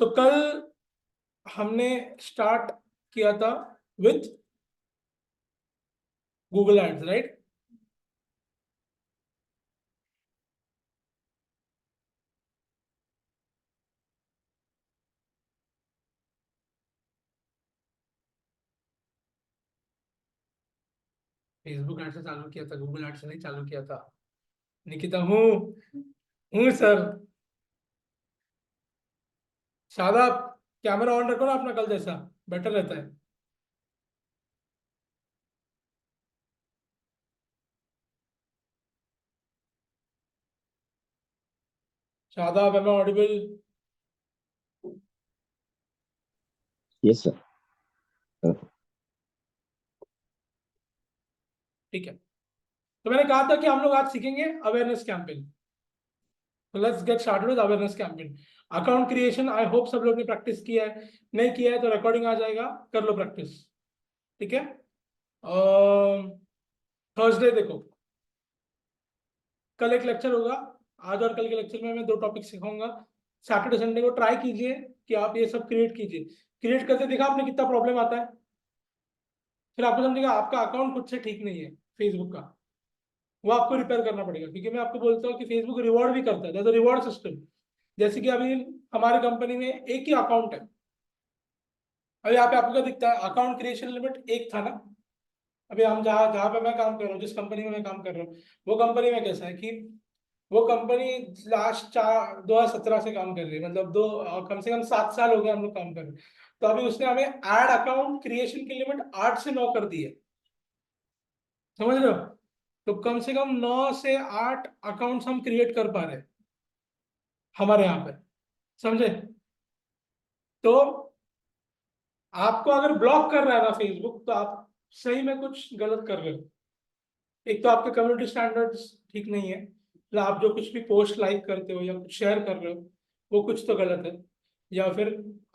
सो कल हमने स्टार्ट किया था with Google ads, right? Facebook ad से चालू किया था, गूगल एड से नहीं चालू किया था। निकिता हूँ सर। शादाब, कैमरा ऑन रखो ना अपना, कल जैसा बेटर रहता है। Shadab, am audible? Yes sir. ठीक है, तो मैंने कहा था कि हम लोग आज सीखेंगे अवेयरनेस कैंपेन। तो let's get started with awareness campaign. Account creation I hope सब लोग ने प्रैक्टिस किया है, नहीं किया है तो रिकॉर्डिंग आ जाएगा, कर लो प्रैक्टिस। ठीक है, थर्सडे देखो, कल एक लेक्चर होगा। आज और कल के लेक्चर में मैं 2 टॉपिक सिखाऊंगा। सैटरडे संडे को ट्राई कीजिए कि आप ये सब क्रिएट कीजिए। क्रिएट करते देखा आपने कितना प्रॉब्लम आता है, फिर आपको समझेगा आपका अकाउंट खुद से ठीक नहीं है फेसबुक का, वो आपको रिपेयर करना पड़ेगा। क्योंकि मैं आपको बोलता हूँ कि फेसबुक रिवॉर्ड भी करता है, रिवॉर्ड सिस्टम। जैसे कि अभी हमारी कंपनी में एक ही अकाउंट है। अभी यहाँ पे आपको क्या दिखता है, अकाउंट क्रिएशन लिमिट 1 था ना। अभी हम जहाँ जहाँ पे मैं काम कर रहा हूँ, जिस कंपनी में मैं काम कर रहा हूँ, वो कंपनी में कैसा है कि वो कंपनी लास्ट 2017 से काम कर रही है, मतलब कम से कम 7 साल हो गए हम लोग काम कर रहे हैं। तो अभी उसने हमें ऐड अकाउंट क्रिएशन की लिमिट 8 से 9 कर दी है, समझ रहे हो? तो कम से कम 9 से 8 अकाउंट्स हम क्रिएट कर पा रहे हैं हमारे यहाँ पे, समझे? तो आपको अगर ब्लॉक कर रहा है ना फेसबुक, तो आप सही में कुछ गलत कर रहे हो। एक तो आपके कम्युनिटी स्टैंडर्ड्स ठीक नहीं है, मतलब आप जो कुछ भी पोस्ट लाइक करते हो या कुछ शेयर कर रहे हो वो कुछ तो गलत है, या फिर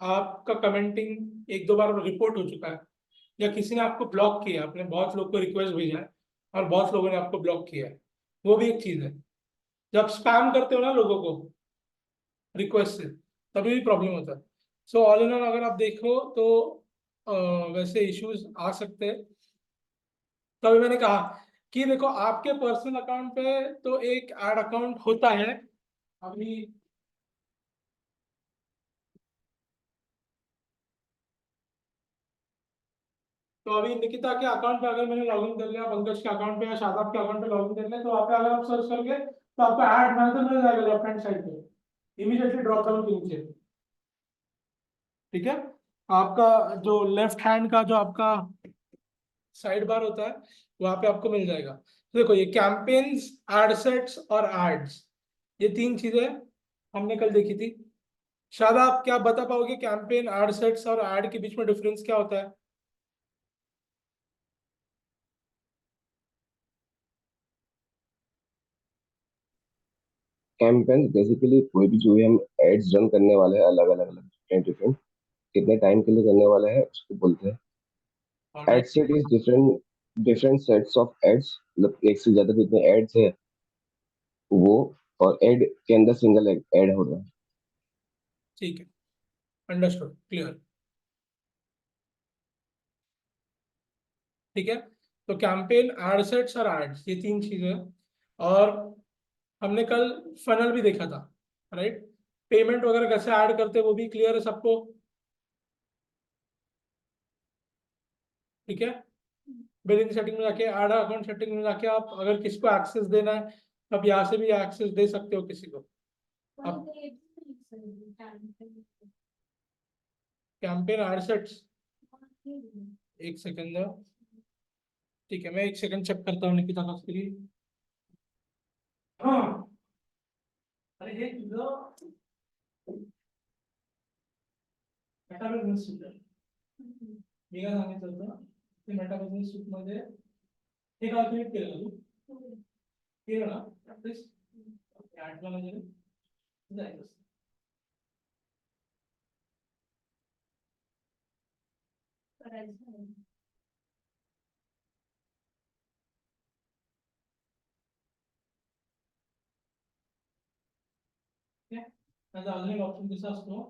आपका कमेंटिंग 1-2 बार रिपोर्ट हो चुका है, या किसी ने आपको ब्लॉक किया है, आपने बहुत लोग को रिक्वेस्ट भेजा है और बहुत लोगों ने आपको ब्लॉक किया है, वो भी एक चीज है। जब स्पैम करते हो ना लोगों को रिक्वेस्ट से, तभी भी प्रॉब्लम होता है। सो ऑल इन ऑल अगर आप देखो तो वैसे इश्यूज आ सकते हैं। तो अभी मैंने कहा कि देखो आपके पर्सनल अकाउंट पे तो एक ऐड अकाउंट होता है। अभी तो अभी निकिता के अकाउंट पे अगर मैंने लॉगिन कर लिया, पंकज के अकाउंट पे या शादाब के अकाउंट पे लॉगिन कर लिया, तो वहाँ पे अगर आप सर्च करोगे तो आपको ऐड मैनेजर मिल जाएगा लेफ्ट हैंड साइड पे, इमीडिएटली ड्रॉप डाउन के नीचे। ठीक है, आपका जो लेफ्ट हैंड का जो आपका साइड बार होता है वहां पे आपको मिल जाएगा। तो देखो ये कैंपेन्स, एडसेट्स और एड्स, ये 3 चीजें हमने कल देखी थी। शायद आप क्या बता पाओगे कैंपेन, एडसेट्स और एड के बीच में डिफरेंस क्या होता है? कैंपेन बेसिकली कोई भी जो भी हम एड्स रन करने वाले हैं, अलग अलग अलग डिफरेंट डिफरेंट कितने टाइम के लिए करने वाले हैं उसको बोलते हैं। Ad set is different different sets of ads, मतलब एक से ज्यादा जितने एड्स है वो, और एड के अंदर सिंगल एड हो रहा है। ठीक है, अंडरस्टूड, क्लियर। ठीक है, तो कैंपेन, एडसेट्स और एड्स, ये 3 चीजें हैं। और हमने कल फनल भी देखा था, राइट? पेमेंट वगैरह कैसे ऐड करते हैं वो भी क्लियर है सबको? ठीक है, बिलिंग सेटिंग में जाके, ऐड अकाउंट सेटिंग में जाके आप अगर किसको एक्सेस देना है तो आप यहाँ से भी एक्सेस दे सकते हो किसी को। आप कैंपेन एडसेट्स, एक सेकंड, ठीक है मैं 1 सेकंड चेक करता हूँ निकिता का स्क्रीन। हाँ, अरे हे तुझं मेटा बिझनेस सूट आहे, मी काय सांगितलं होतं ते मेटा बिझनेस सूट मध्ये हे कॅल्क्युलेट केलं तू, केलं ना प्रॅक्टिस? 8 ला म्हणजे जायचं करायचं। ठीक आहे, माझा अजून एक ऑप्शन कसा असतो,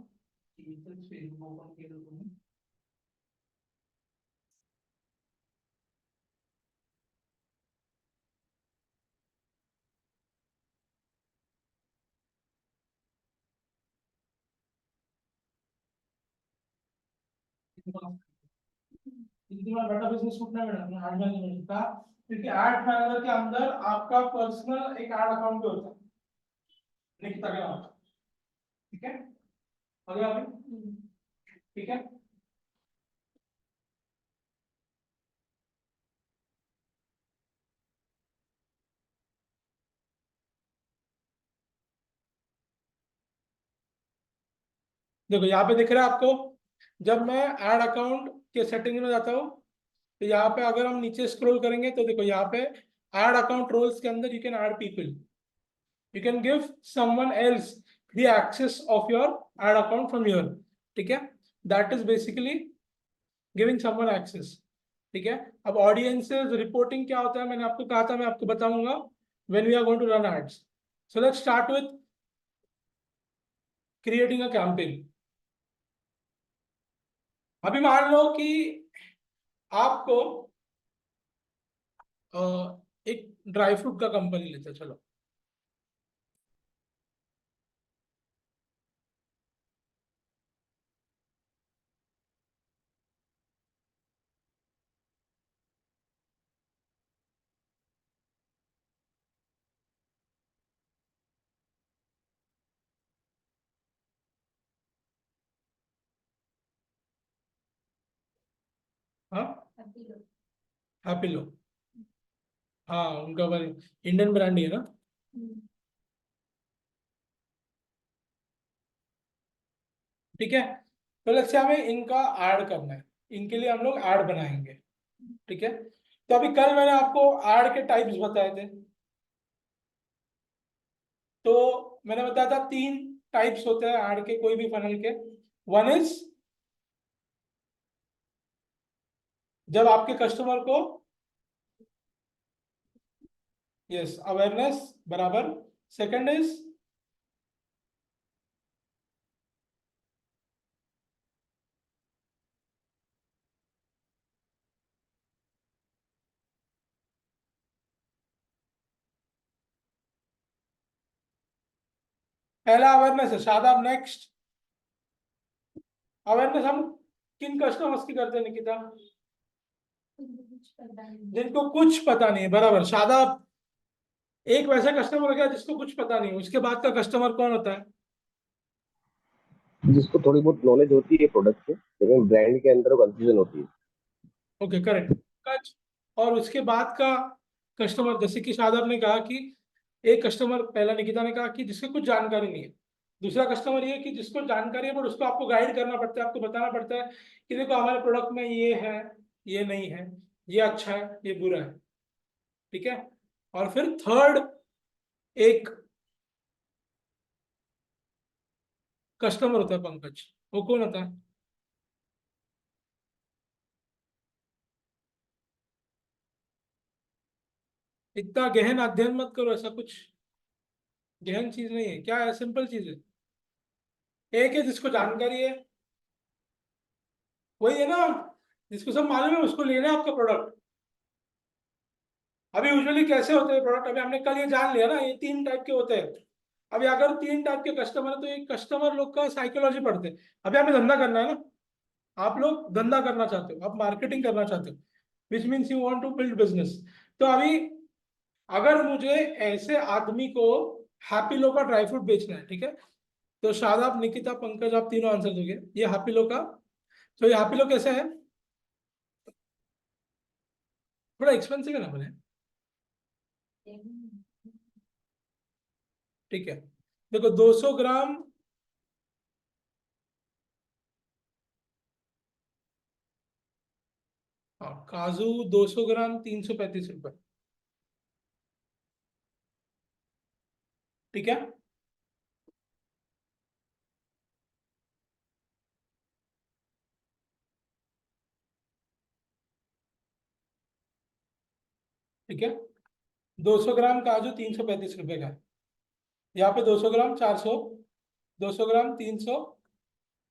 डाटा बिजनेस छूटना मैडम ऐड मैनेजमेंट का, क्योंकि ऐड मैनेजर के अंदर आपका पर्सनल एक ऐड अकाउंट भी होता है निकिता के नाम, ठीक है, अगला अभी, ठीक है। देखो यहाँ पे दिख रहा है आपको, जब मैं ऐड अकाउंट के सेटिंग में जाता हूँ तो यहाँ पे अगर हम नीचे स्क्रॉल करेंगे तो देखो यहाँ पे ऐड अकाउंट रोल्स के अंदर you can add people, you can give someone else the access of your ad account from your, ठीक है, that is basically giving someone access, ठीक है। अब audiences reporting क्या होता है, मैंने आपको कहा था मैं आपको बताऊंगा when we are going to run ads, so let's start with creating a campaign। अभी मान लो कि आपको एक ड्राई फ्रूट का कंपनी लेते हैं, चलो, हाँ, हैप्पी लो, हाँ उनका इंडियन ब्रांड ही है ना, ठीक है। तो लेट्स से हमें इनका ऐड करना है, इनके लिए हम लोग ऐड बनाएंगे, ठीक है। तो अभी कल मैंने आपको ऐड के टाइप्स बताए थे, तो मैंने बताया था 3 टाइप्स होते हैं ऐड के, कोई भी फनल के। वन इज जब आपके कस्टमर को, यस, अवेयरनेस बराबर। सेकंड इज पहला अवेयरनेस है शादाब, नेक्स्ट अवेयरनेस हम किन कस्टमर्स की करते हैं निकिता, जिनको कुछ पता नहीं है, बराबर शादाब। एक वैसा कस्टमर हो गया जिसको कुछ पता नहीं, उसके बाद का कस्टमर कौन होता है, जिसको थोड़ी बहुत नॉलेज होती है प्रोडक्ट की, लेकिन ब्रांड के अंदर कंफ्यूजन होती है। ओके करेक्ट कच। और उसके बाद का कस्टमर, जैसे कि शादाब ने कहा कि एक कस्टमर, पहला निकिता ने कहा कि जिसको कुछ जानकारी नहीं है। दूसरा कस्टमर ये कि जिसको जानकारी है पर उसको आपको गाइड करना पड़ता है, आपको बताना पड़ता है कि देखो हमारे प्रोडक्ट में ये है, ये नहीं है, ये अच्छा है, ये बुरा है, ठीक है। और फिर थर्ड एक कस्टमर होता है पंकज, वो कौन होता है, इतना गहन अध्ययन मत करो, ऐसा कुछ गहन चीज नहीं है, क्या है, सिंपल चीज है। एक है जिसको जानकारी है, वही है ना, जिसको सब मालूम है उसको लेना है आपका प्रोडक्ट। अभी यूजुअली कैसे होते हैं प्रोडक्ट, अभी हमने कल ये जान लिया ना, ये 3 टाइप के होते हैं। अभी अगर 3 टाइप के कस्टमर है तो ये कस्टमर लोग का साइकोलॉजी पढ़ते हैं। अभी हमें धंधा करना है ना, आप लोग धंधा करना चाहते हो, आप मार्केटिंग करना चाहते हो, which means you want to build business. तो अभी अगर मुझे ऐसे आदमी को हैप्पी लो का ड्राई फ्रूट बेचना है, ठीक है, तो शादाब, निकिता, पंकज, आप तीनों आंसर दोगे। ये हैप्पी लो का, तो ये हैप्पी लो कैसे है, थोड़ा एक्सपेंसिव है ना बोले, ठीक है। देखो 200 ग्राम, हाँ काजू 200 ग्राम 335 रुपए, ठीक है, ठीक है। 200 ग्राम काजू 335 रुपए का है। यहाँ पे 200 ग्राम 400, 200 ग्राम 300,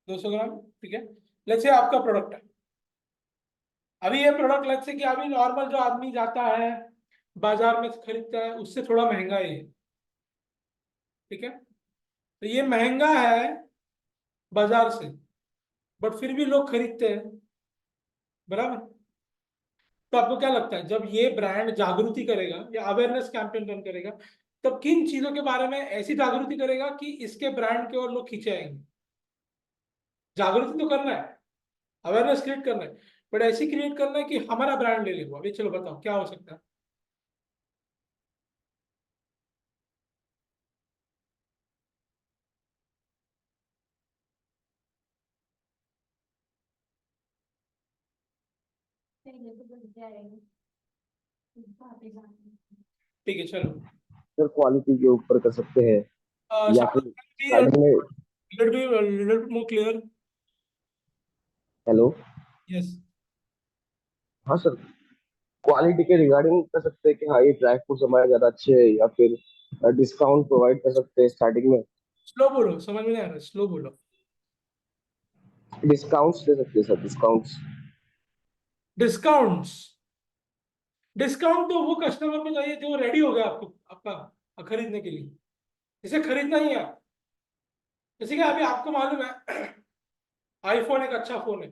200 ग्राम, ठीक है। लेट्स से आपका प्रोडक्ट है, अभी ये प्रोडक्ट लेट्स से कि अभी नॉर्मल जो आदमी जाता है बाजार में से खरीदता है उससे थोड़ा महंगा है ये, ठीक है। तो ये महंगा है बाजार से, बट फिर भी लोग खरीदते हैं, बराबर। तो आपको क्या लगता है जब ये ब्रांड जागृति करेगा या अवेयरनेस कैंपेन रन करेगा, तब किन चीजों के बारे में ऐसी जागृति करेगा कि इसके ब्रांड की ओर लोग खींचे आएंगे? जागृति तो करना है, अवेयरनेस क्रिएट करना है, बट ऐसी क्रिएट करना है कि हमारा ब्रांड ले ले वो। अभी चलो बताओ क्या हो सकता है। ठीक है चलो। सर क्वालिटी के ऊपर कर सकते हैं, या फिर स्टार्टिंग में। Little more clear. Hello. Yes. हाँ सर, क्वालिटी के रिगार्डिंग कर सकते हैं कि हाँ ये ड्राई फ्रूट्स हमारे ज्यादा अच्छे हैं, या फिर डिस्काउंट प्रोवाइड कर सकते हैं स्टार्टिंग में। स्लो बोलो, समझ में नहीं आ रहा, स्लो बोलो। डिस्काउंट्स दे सकते हैं सर, डिस्काउंट्स। डिस्काउंट्स, डिस्काउंट तो वो कस्टमर को चाहिए जो रेडी हो गया आपको आपका खरीदने के लिए, इसे खरीदना ही है। जैसे कि अभी आपको मालूम है आईफोन एक अच्छा फोन है,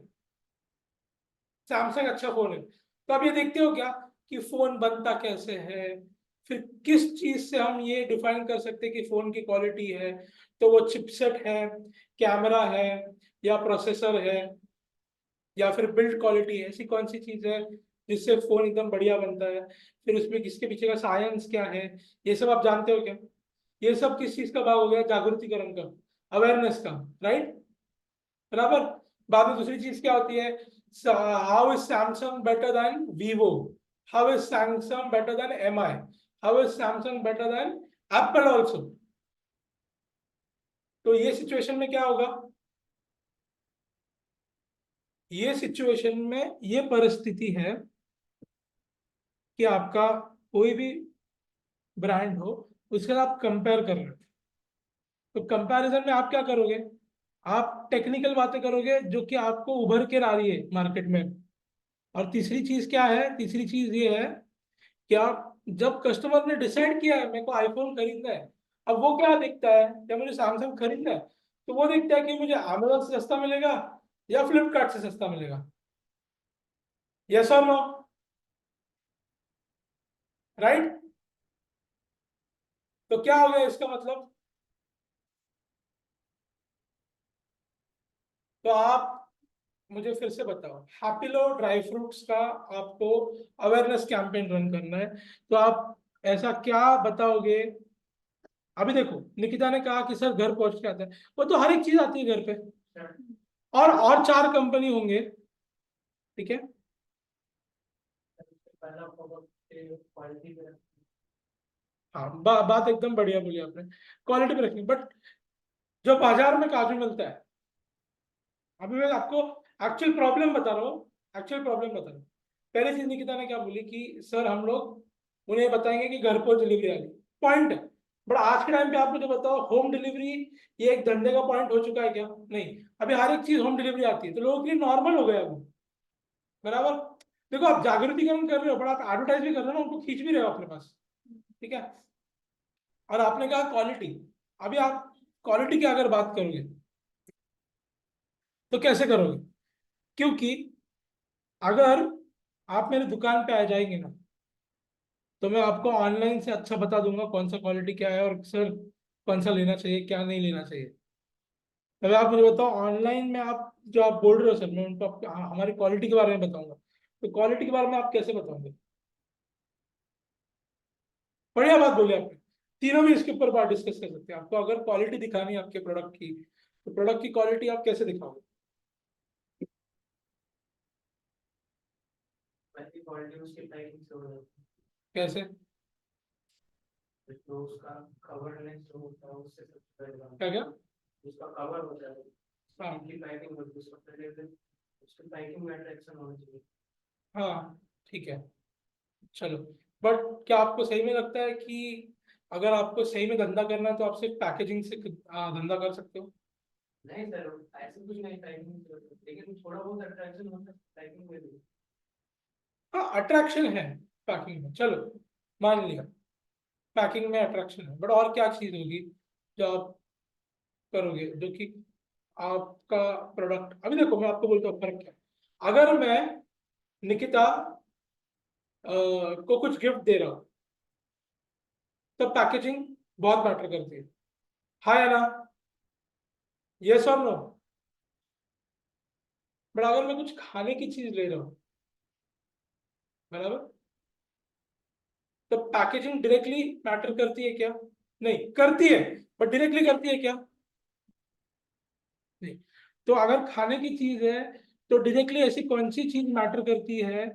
सैमसंग अच्छा फोन है, तो आप ये देखते हो क्या कि फोन बनता कैसे है, फिर किस चीज से हम ये डिफाइन कर सकते हैं कि फोन की क्वालिटी है। तो वो चिपसेट है, कैमरा है, या प्रोसेसर है, या फिर बिल्ड क्वालिटी है, ऐसी कौन सी चीज है जिससे फोन एकदम बढ़िया बनता है। फिर उसमें किसके पीछे का साइंस क्या है, ये सब आप जानते हो क्या? ये सब किस चीज का भाग हो गया? जागृतिकरण का, अवेयरनेस का, राइट, बराबर। बाद में दूसरी चीज क्या होती है? How is Samsung better than Vivo, how is Samsung better than MI, how is Samsung better than Apple also. तो ये सिचुएशन में क्या होगा? ये सिचुएशन में ये परिस्थिति है कि आपका कोई भी ब्रांड हो, उसके साथ आप कंपेयर कर रहे हो। तो कंपैरिजन में आप क्या करोगे? आप टेक्निकल बातें करोगे जो कि आपको उभर के ला रही है मार्केट में। और तीसरी चीज क्या है? तीसरी चीज ये है कि आप जब कस्टमर ने डिसाइड किया है मेरे को आईफोन खरीदना है, अब वो क्या देखता है जब मुझे सैमसंग खरीदना है? तो वो देखता है कि मुझे अमेजोन से सस्ता मिलेगा या फ्लिपकार्ट से सस्ता मिलेगा। यस और नो? राइट। तो क्या हो गया इसका मतलब? तो आप मुझे फिर से बताओ, हैप्पीलो ड्राई फ्रूट्स का आपको अवेयरनेस कैंपेन रन करना है, तो आप ऐसा क्या बताओगे? अभी देखो, निकिता ने कहा कि सर घर पहुंच के आता है, वो तो हर एक चीज आती है घर पे। और चार कंपनी होंगे, ठीक है। हाँ, बात एकदम बढ़िया बोली आपने, क्वालिटी पे रखनी। बट जो बाजार में काजू मिलता है, अभी मैं आपको एक्चुअल प्रॉब्लम बता रहा हूँ, एक्चुअल प्रॉब्लम बता रहा हूँ। पहले चीज निकिता ने क्या बोली कि सर हम लोग उन्हें बताएंगे कि घर पर डिलीवरी आ गई, पॉइंट है। बट आज के टाइम पे आप मुझे बताओ, होम डिलीवरी ये एक धंधे का पॉइंट हो चुका है क्या? नहीं, अभी हर एक चीज होम डिलीवरी आती है, तो लोगों के लिए नॉर्मल हो गया वो, बराबर। देखो आप जागृतिकरण कर रहे हो, बट आप एडवर्टाइज भी कर रहे हो ना, उनको खींच भी रहे हो अपने पास, ठीक है। और आपने कहा क्वालिटी, अभी आप क्वालिटी की अगर बात करोगे तो कैसे करोगे? क्योंकि अगर आप मेरी दुकान पे आ जाएंगे ना, तो मैं आपको ऑनलाइन से अच्छा बता दूंगा कौन सा क्वालिटी क्या है, और सर कौन सा लेना चाहिए क्या नहीं लेना चाहिए। अगर आप मुझे बताओ ऑनलाइन में आप जो आप बोल रहे हो सर, मैं उनको हमारी क्वालिटी के बारे में बताऊंगा, तो क्वालिटी के बारे में आप कैसे बताओगे? बढ़िया बात बोली आपने। तीनों भी इसके ऊपर बात डिस्कस कर सकते हैं। आपको अगर क्वालिटी दिखानी है आपके प्रोडक्ट की, तो प्रोडक्ट की क्वालिटी आप कैसे दिखाओगे? कैसे? क्या क्या? हाँ हाँ, ठीक है, चलो। बट क्या आपको सही में लगता है कि अगर आपको सही में धंधा करना है तो आप सिर्फ पैकेजिंग से धंधा कर सकते हो? नहीं सर, ऐसे कुछ नहीं, टाइमिंग लेकिन थोड़ा बहुत अट्रैक्शन होता है टाइमिंग में भी। हाँ अट्रैक्शन है पैकिंग में, चलो मान लिया पैकिंग में अट्रैक्शन है, बट और क्या चीज होगी जो आप करोगे जो कि आपका प्रोडक्ट। अभी देखो मैं आपको बोलता हूँ फर्क क्या है। अगर मैं निकिता को कुछ गिफ्ट दे रहा हूँ तो पैकेजिंग बहुत मैटर करती है, हाँ या ना, यस और नो। बट अगर मैं कुछ खाने की चीज ले रहा हूँ, बराबर, तो पैकेजिंग डायरेक्टली मैटर करती है क्या? नहीं करती है, बट डायरेक्टली करती है क्या? नहीं। तो अगर खाने की चीज है तो डायरेक्टली ऐसी कौन सी चीज मैटर करती है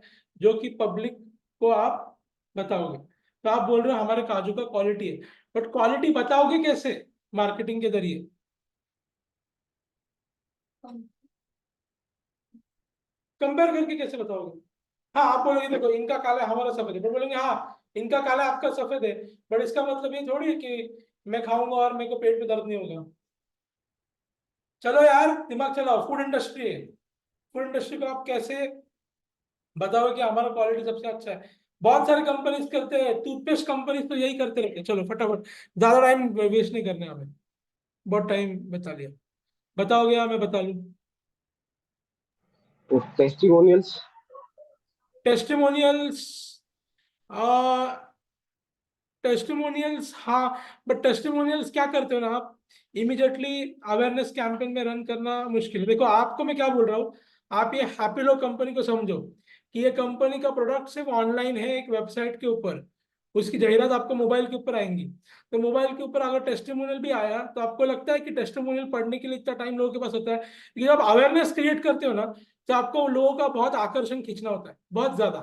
जो कि पब्लिक को आप बताओगे? तो आप बोल रहे हो हमारे काजू का क्वालिटी है, बट क्वालिटी बताओगे कैसे? मार्केटिंग के जरिए। कंपेयर करके कैसे बताओगे? हाँ आप बोलोगे देखो इनका काला है हमारा सफेद है, बट बोलेंगे हाँ इनका काला है आपका सफेद है, बट इसका मतलब ये थोड़ी है कि मैं खाऊंगा और मेरे को पेट में दर्द नहीं होगा। चलो यार दिमाग चलाओ, फूड इंडस्ट्री है, फूड इंडस्ट्री को आप कैसे बताओगे कि हमारा क्वालिटी सबसे अच्छा है? बहुत सारी कंपनीज करते हैं, टूथपेस्ट कंपनीज तो यही करते रहते हैं। चलो फटाफट, ज्यादा टाइम वेस्ट नहीं करने हमें, बहुत टाइम बता लिया। बताओगे या मैं बता लूं? टेस्टिमोनियल्स। टेस्टिमोनियल्स, टेस्टिमोनियल्स हाँ, बट टेस्टिमोनियल्स क्या करते हो ना आप, इमिडिएटली अवेयरनेस कैंपेन में रन करना मुश्किल है। देखो आपको मैं क्या बोल रहा हूँ, आप ये हैप्पीलो कंपनी को समझो कि ये कंपनी का प्रोडक्ट सिर्फ ऑनलाइन है एक वेबसाइट के ऊपर, उसकी जाहिरात आपको मोबाइल के ऊपर आएंगी। तो मोबाइल के ऊपर अगर टेस्टिमोनियल भी आया तो आपको लगता है कि टेस्टिमोनियल पढ़ने के लिए इतना टाइम लोगों के पास होता है, लेकिन जब अवेयरनेस क्रिएट करते हो ना तो आपको लोगों का बहुत आकर्षण खींचना होता है, बहुत ज्यादा।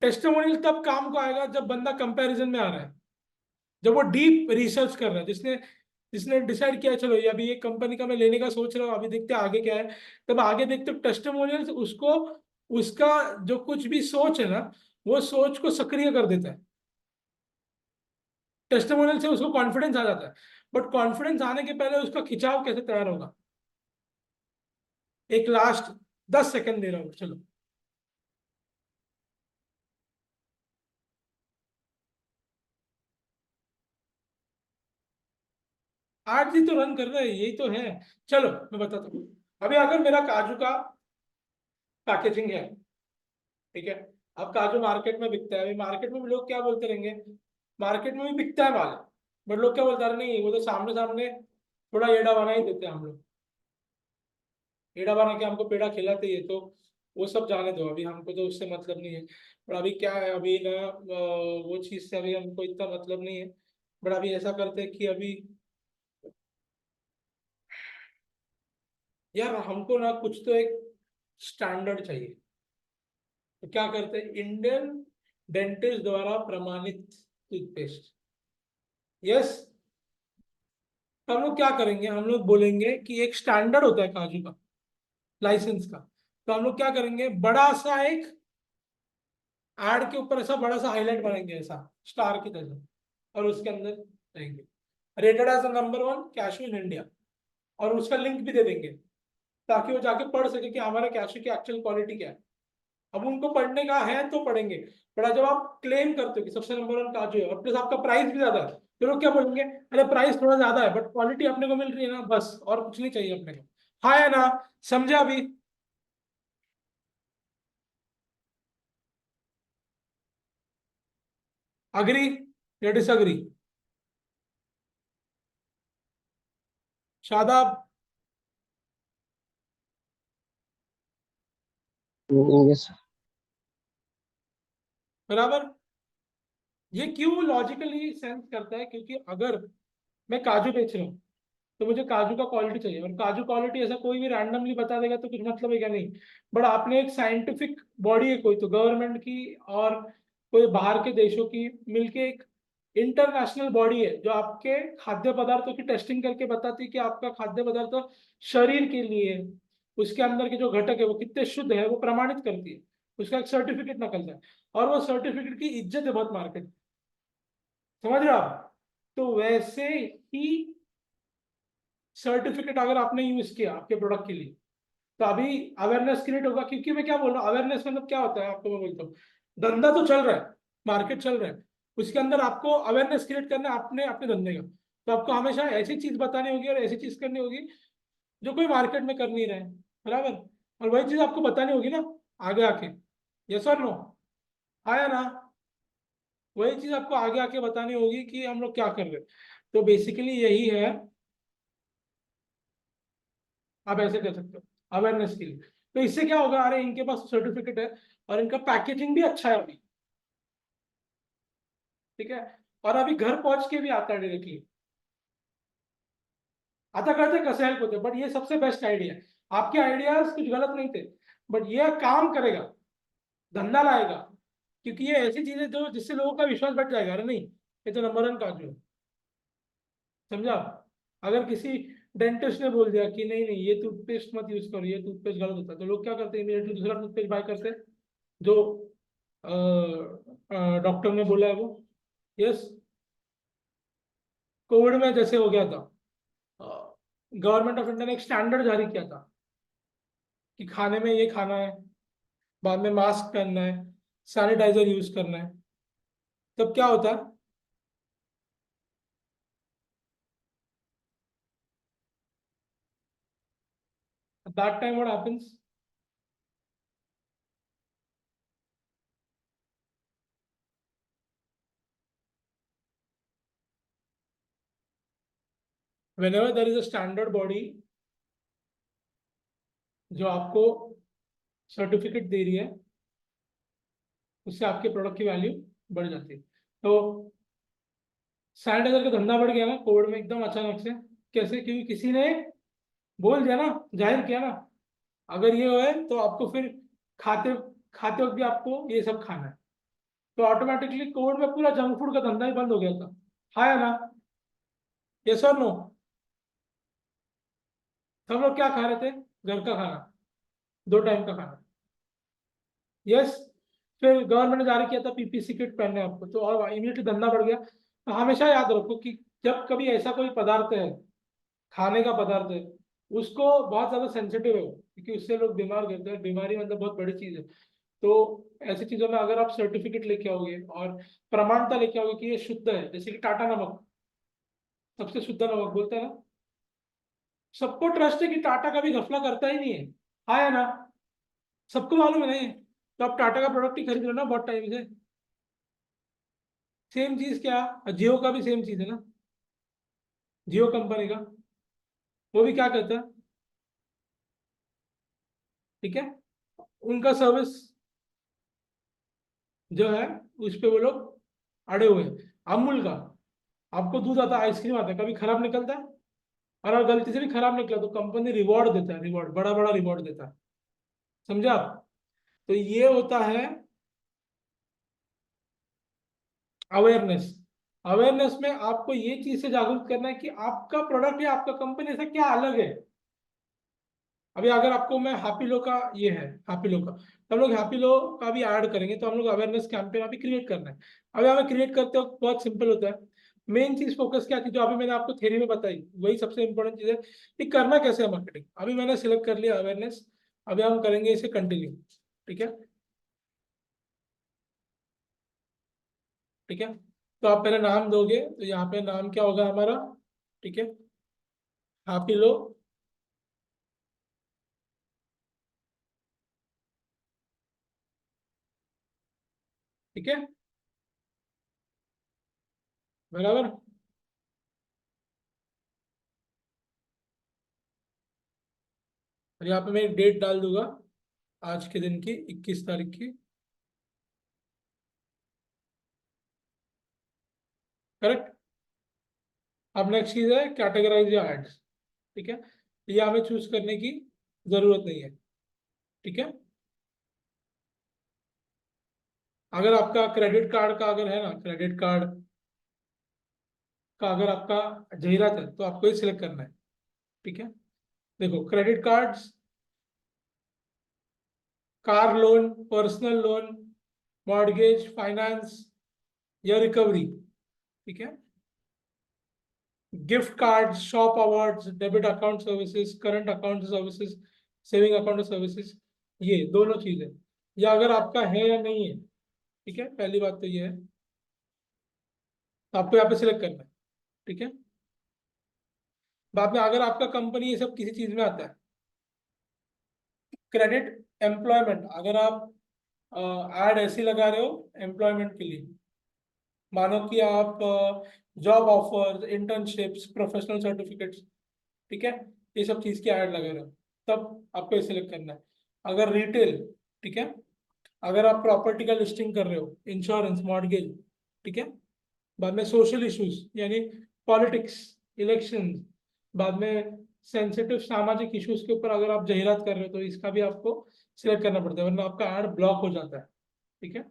टेस्टिमोनियल तब काम को आएगा जब बंदा कंपैरिजन में आ रहा है, जब वो डीप रिसर्च कर रहा है, जिसने जिसने डिसाइड किया चलो ये अभी ये कंपनी का मैं लेने का सोच रहा हूँ, अभी देखते हैं आगे क्या है। तब आगे देखते टेस्टिमोनियल्स उसको, उसका जो कुछ भी सोच है ना वो सोच को सक्रिय कर देता है। टेस्टिमोनियल से उसको कॉन्फिडेंस आ जाता है, बट कॉन्फिडेंस आने के पहले उसका खिंचाव कैसे तैयार होगा? एक लास्ट 10 सेकंड दे रहा हूँ, चलो। आज ही तो रन कर रहे हैं, यही तो है। चलो मैं बताता हूँ। अभी अगर मेरा काजू का पैकेजिंग है, ठीक है, अब काजू मार्केट में बिकता है, अभी मार्केट में भी लोग क्या बोलते रहेंगे, मार्केट में भी बिकता है माल, बट लोग क्या बोलते हैं, अरे नहीं वो तो सामने सामने थोड़ा एड़ा बना ही देते हैं हम लोग, एड़ा बना के हमको पेड़ा खिलाते ही है, तो वो सब जाने दो, अभी हमको तो उससे मतलब नहीं है। पर अभी क्या है, अभी ना वो चीज से अभी हमको इतना मतलब नहीं है। बट अभी ऐसा करते हैं कि अभी यार हमको ना कुछ तो एक स्टैंडर्ड चाहिए। तो क्या करते हैं, इंडियन डेंटिस्ट द्वारा प्रमाणित टूथपेस्ट, यस। तो हम लोग क्या करेंगे, हम लोग बोलेंगे कि एक स्टैंडर्ड होता है काजू का, लाइसेंस का। तो हम लोग क्या करेंगे, बड़ा सा एक एड के ऊपर ऐसा बड़ा सा हाईलाइट बनाएंगे ऐसा स्टार की तरह, और उसके अंदर रहेंगे rated as the number 1 cashew in India, और उसका लिंक भी दे देंगे ताकि वो जाके पढ़ सके कि हमारे कैशू की एक्चुअल क्वालिटी क्या है। अब उनको पढ़ने का है तो पढ़ेंगे, बड़ा जब आप क्लेम करते हो कि सबसे नंबर 1 काजू है और प्लस आपका प्राइस भी ज्यादा है, तो लोग क्या बोलेंगे, अरे प्राइस थोड़ा ज्यादा है बट क्वालिटी अपने को मिल रही है ना, बस और कुछ नहीं चाहिए अपने को। हाँ है ना, समझा अभी? अग्री या डिसअग्री? शादाब? यस। बराबर। ये क्यों लॉजिकली सेंस करता है, क्योंकि अगर मैं काजू बेच रहा हूँ तो मुझे काजू का क्वालिटी चाहिए, और काजू क्वालिटी ऐसा कोई भी रैंडमली बता देगा तो कुछ मतलब है क्या? नहीं। बट आपने एक साइंटिफिक बॉडी है कोई तो गवर्नमेंट की और कोई बाहर के देशों की मिलके एक इंटरनेशनल बॉडी है जो आपके खाद्य पदार्थों की टेस्टिंग करके बताती है कि आपका खाद्य पदार्थ शरीर के लिए, उसके अंदर के जो घटक है वो कितने शुद्ध है, वो प्रमाणित करती है। उसका एक सर्टिफिकेट निकलता है, और वो सर्टिफिकेट की इज्जत है बहुत मार्केट में। समझ रहे हो आप? तो वैसे ही सर्टिफिकेट अगर आपने यूज किया आपके प्रोडक्ट के लिए, तो अभी अवेयरनेस क्रिएट होगा। क्योंकि मैं क्या बोल रहा हूँ, अवेयरनेस मतलब क्या होता है आपको मैं बोलता हूँ, धंधा तो चल रहा है, मार्केट चल रहा है, उसके अंदर आपको अवेयरनेस क्रिएट करना है अपने अपने धंधे का। तो आपको हमेशा ऐसी चीज बतानी होगी और ऐसी चीज करनी होगी जो कोई मार्केट में कर नहीं रहे, बराबर। और वही चीज आपको बतानी होगी ना आगे आके, यस और नो, आया ना। वही चीज आपको आगे आके बतानी होगी कि हम लोग क्या कर रहे हैं। तो बेसिकली यही है, आप ऐसे कर सकते हो अवेयरनेस के लिए। तो इससे क्या होगा, अरे इनके पास सर्टिफिकेट है और इनका पैकेजिंग भी अच्छा है अभी, ठीक है, और अभी घर पहुंच के भी आता है डायरेक्टली, आता करते कैसे हेल्प होते, बट ये सबसे बेस्ट आइडिया है। आपके आइडियाज कुछ गलत नहीं थे, बट ये काम करेगा, धंधा लाएगा। क्योंकि ये ऐसी चीज है जो जिससे लोगों का विश्वास बढ़ जाएगा, अरे नहीं ये तो नंबर वन काजू है, समझा। अगर किसी डेंटिस्ट ने बोल दिया कि नहीं नहीं ये टूथपेस्ट मत यूज करो, ये टूथपेस्ट गलत होता है, तो लोग क्या करते हैं, इमीडिएटली दूसरा टूथपेस्ट बाय करते हैं जो डॉक्टर ने बोला है वो। यस, कोविड में जैसे हो गया था, गवर्नमेंट ऑफ इंडिया ने एक स्टैंडर्ड जारी किया था कि खाने में ये खाना है, बाद में मास्क पहनना है, सैनिटाइजर यूज करना है। तब क्या होता है, that time what happens, whenever there is a standard body जो आपको सर्टिफिकेट दे रही है, उससे आपके प्रोडक्ट की वैल्यू बढ़ जाती है। तो सैनिटाइजर का धंधा बढ़ गया ना कोविड में एकदम अचानक से। कैसे, क्योंकि किसी ने बोल दिया ना, जाहिर किया ना, अगर ये है तो आपको फिर खाते खाते वक्त भी आपको ये सब खाना है। तो ऑटोमेटिकली कोविड में पूरा जंक फूड का धंधा ही बंद हो गया था, हाँ या ना, यस और नो। सब लोग क्या खा रहे थे, घर का खाना, दो टाइम का खाना, यस। फिर गवर्नमेंट ने जारी किया था पीपीसी किट पहनने आपको, तो और इमीडिएटली धंधा बढ़ गया। तो हमेशा याद रखो कि जब कभी ऐसा कोई पदार्थ है, खाने का पदार्थ है, उसको बहुत ज्यादा सेंसिटिव है क्योंकि उससे लोग बीमार करते हैं, बीमारी मतलब बहुत बड़ी चीज है। तो ऐसी चीजों में अगर आप सर्टिफिकेट लेके आओगे और प्रमाणता लेके आओगे कि ये शुद्ध है, जैसे कि टाटा नमक सबसे शुद्ध नमक बोलते हैं ना, सबको ट्रस्ट है कि टाटा कभी घपला करता ही नहीं है, हाँ या ना, सबको मालूम है नहीं। तो आप टाटा का प्रोडक्ट ही खरीद रहे हो ना बहुत टाइम से। सेम चीज क्या, जियो का भी सेम चीज है ना, जियो कंपनी का, वो भी क्या करता है, ठीक है, उनका सर्विस जो है उस पे वो लोग अड़े हुए हैं। अमूल का, आपको दूध आता है, आइसक्रीम आता है, कभी खराब निकलता है, और अगर गलती से भी खराब निकला तो कंपनी रिवॉर्ड देता है, रिवॉर्ड बड़ा बड़ा रिवॉर्ड देता है, समझा आप। तो ये होता है अवेयरनेस। अवेयरनेस में आपको ये चीज से जागरूक करना है कि आपका प्रोडक्ट या आपका कंपनी से क्या अलग है। अभी अगर आपको मैं हैप्पीलो का, ये है हैप्पीलो का, तो हम लोग हैप्पीलो का भी ऐड करेंगे, तो हम लोग अवेयरनेस कैंपेन अभी क्रिएट करना है। अभी हमें क्रिएट करते वक्त बहुत सिंपल होता है, मेन चीज फोकस क्या थी जो अभी मैंने आपको थ्योरी में बताई, वही सबसे इंपॉर्टेंट चीज है कि करना कैसे है मार्केटिंग। अभी मैंने सिलेक्ट कर लिया अवेयरनेस, अभी हम करेंगे इसे कंटिन्यू, ठीक है, ठीक है। तो आप पहले नाम दोगे, तो यहाँ पे नाम क्या होगा हमारा, ठीक है, हैप्पीलो, ठीक है, बराबर। और यहाँ पे मैं एक डेट डाल दूंगा, आज के दिन की 21 तारीख की, करेक्ट। अब नेक्स्ट चीज है कैटेगराइज या एड्स, ठीक है, ये हमें चूज करने की जरूरत नहीं है, ठीक है। अगर आपका क्रेडिट कार्ड का अगर है ना, क्रेडिट कार्ड का अगर आपका जाहिरात है तो आपको ये सिलेक्ट करना है, ठीक है। देखो credit cards, car loan, personal loan, mortgage, finance या रिकवरी, ठीक है। Gift card, shop awards, debit account services, current account services, saving account services, ये दोनों चीजें, या अगर आपका है या नहीं है, ठीक है, पहली बात तो ये है, तो आपको यहाँ पे सिलेक्ट करना है, ठीक है। बाद में अगर आपका कंपनी ये सब किसी चीज में आता है, क्रेडिट एम्प्लॉयमेंट, अगर आप एड ऐसी लगा रहे हो एम्प्लॉयमेंट के लिए, मानो कि आप job offer, internships, professional certificates, ठीक है, ये सब चीज की ऐड लगा रहे हो, तब आपको ये सिलेक्ट करना है। अगर रिटेल, ठीक है, अगर आप प्रॉपर्टी का लिस्टिंग कर रहे हो, इंश्योरेंस, मॉर्गेज, ठीक है, बाद में सोशल इश्यूज यानी पॉलिटिक्स, इलेक्शन, बाद में सेंसिटिव सामाजिक इश्यूज के ऊपर अगर आप जाहिरात कर रहे हो, तो इसका भी आपको सिलेक्ट करना पड़ता है, वरना आपका ऐड ब्लॉक हो जाता है, ठीक है।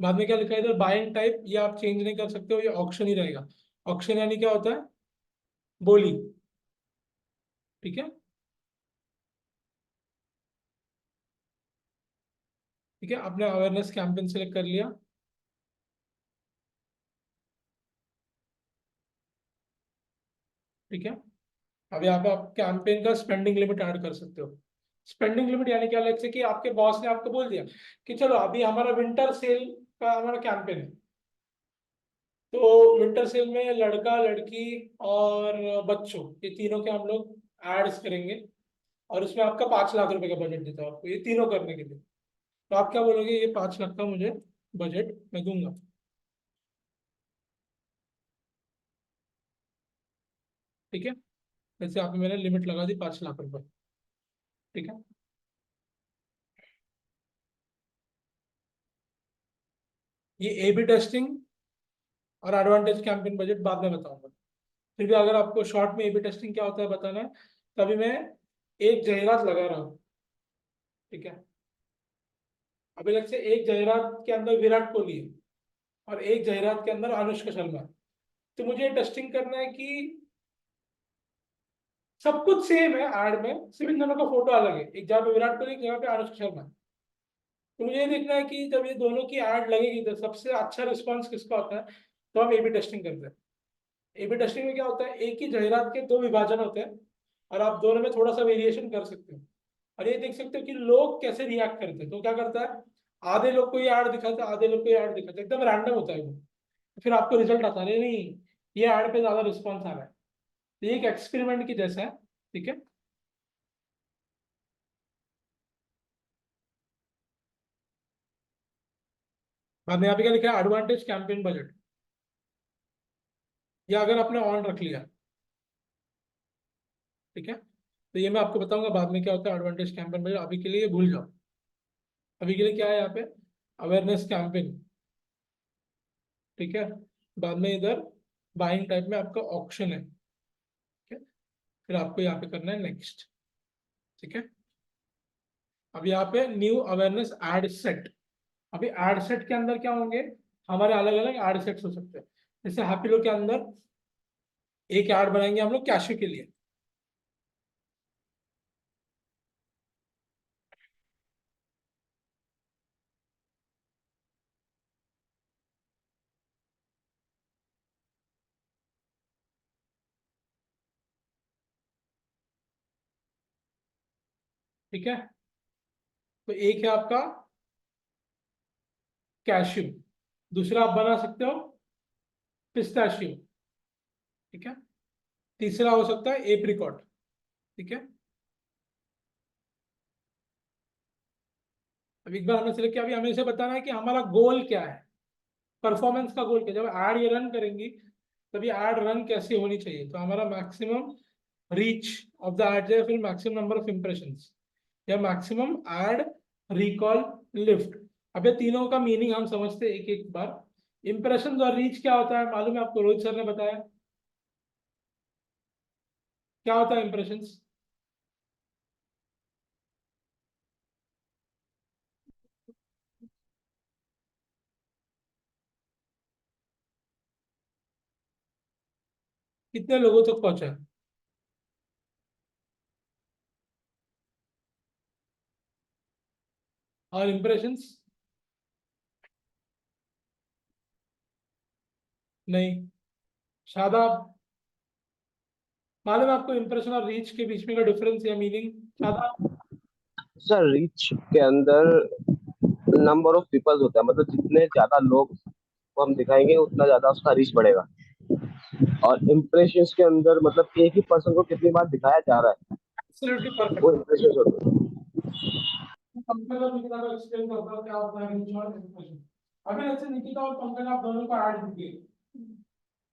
बाद में क्या लिखा है इधर, बाइंग टाइप, ये आप चेंज नहीं कर सकते हो, ये ऑक्शन ही रहेगा। ऑक्शन यानी क्या होता है, बोली, ठीक है, ठीक है, आपने अवेयरनेस कैंपेन सेलेक्ट कर लिया, ठीक है। अब यहाँ पे आप कैंपेन का स्पेंडिंग लिमिट ऐड कर सकते हो। स्पेंडिंग लिमिट यानी क्या, अलग से कि आपके बॉस ने आपको बोल दिया कि चलो अभी हमारा विंटर सेल का हमारा कैंपेन है, तो विंटर सेल में लड़का लड़की और बच्चों, ये तीनों के हम लोग एड्स करेंगे, और इसमें आपका 5 लाख रुपए का बजट देता है आपको ये तीनों करने के लिए, तो आप क्या बोलोगे, ये 5 लाख का मुझे बजट मैं दूंगा, ठीक है। जैसे आपने मैंने लिमिट लगा दी 5 लाख रुपए, ठीक है। ये ए बी टेस्टिंग और एडवांटेज कैंपेन बजट बाद में बताऊंगा, फिर भी अगर आपको शॉर्ट में ए बी टेस्टिंग क्या होता है बताना है, तभी मैं एक जाहिरात लगा रहा हूँ, ठीक है। अभी लग से एक जाहिरात के अंदर विराट कोहली है और एक जाहिरात के अंदर अनुष्का शर्मा है, तो मुझे टेस्टिंग करना है कि सब कुछ सेम है एड में, सिर्फ इन दोनों का फोटो अलग है, एक जगह पे विराट कोहली, एक जगह पे अनुष्का शर्मा है। तो मुझे ये देखना है कि जब ये दोनों की एड लगेगी तो सबसे अच्छा रिस्पॉन्स किसका होता है, तो हम ए बी टेस्टिंग करते हैं। ए बी टेस्टिंग में क्या होता है, एक ही जाहिरात के दो विभाजन होते हैं, और आप दोनों में थोड़ा सा वेरिएशन कर सकते हो, और ये देख सकते हो कि लोग कैसे रिएक्ट करते हैं। तो क्या करता है, आधे लोग को ये ऐड दिखाता है, आधे लोग को ये ऐड दिखाता है, एकदम रैंडम होता है वो, फिर आपको रिजल्ट आता है, नहीं नहीं, ये ऐड पे ज्यादा रिस्पॉन्स आ रहा है, तो ये एक एक्सपेरिमेंट की जैसा है, ठीक है। बाद में यहाँ पे क्या लिखा है, एडवांटेज कैंपेन बजट, या अगर आपने ऑन रख लिया, ठीक है, तो ये मैं आपको बताऊंगा बाद में क्या होता है एडवांटेज कैंपेन बजट, अभी के लिए ये भूल जाओ। अभी के लिए क्या है यहाँ पे, अवेयरनेस कैंपेन, ठीक है। बाद में इधर बाइंग टाइप में आपका ऑप्शन है, ठीक है, फिर आपको यहाँ पे करना है नेक्स्ट, ठीक है। अब यहाँ पे न्यू अवेयरनेस एड सेट, अभी एड सेट के अंदर क्या होंगे, हमारे अलग अलग एड सेट्स हो सकते हैं। जैसे हैप्पीलो के अंदर एक ऐड बनाएंगे हम लोग कैशू के लिए, ठीक है। तो एक है आपका कैशू, दूसरा आप बना सकते हो पिस्ताशियो, ठीक है, तीसरा हो सकता है एप्रिकॉट, ठीक है। अब एक बार हमने सिलेक्ट किया, अभी हमें इसे बताना है कि हमारा गोल क्या है, परफॉर्मेंस का गोल क्या है, जब एड ये रन करेंगी तब ये एड रन कैसे होनी चाहिए, तो हमारा maximum reach of the ad है, फिर मैक्सिमम नंबर ऑफ इंप्रेशंस, या मैक्सिमम एड रिकॉल लिफ्ट। अब ये तीनों का मीनिंग हम समझते हैं एक एक बार। इंप्रेशन और रीच क्या होता है मालूम है आपको, रोहित सर ने बताया, क्या होता है इंप्रेशंस, कितने लोगों तक पहुंचा है, और इंप्रेशंस नहीं, शादाब, मालूम है आपको इंप्रेशन और रीच के बीच में का डिफरेंस या मीनिंग? शादाब, सर रीच के अंदर नंबर ऑफ पीपल्स होता है, मतलब जितने ज्यादा लोग को हम दिखाएंगे उतना ज्यादा उसका रीच बढ़ेगा। और इम्प्रेशंस के अंदर मतलब एक ही पर्सन को कितनी बार दिखाया जा रहा है, एब्सोल्युटली वो परफेक्ट। इम्प्रेशंस होते हैं। पंकज और निकिता को एक्सप्लेन करता हूँ क्या होता है रीच और इंप्रेशन। अभी जैसे निकिता और पंकज आप दोनों को ऐड दिख गई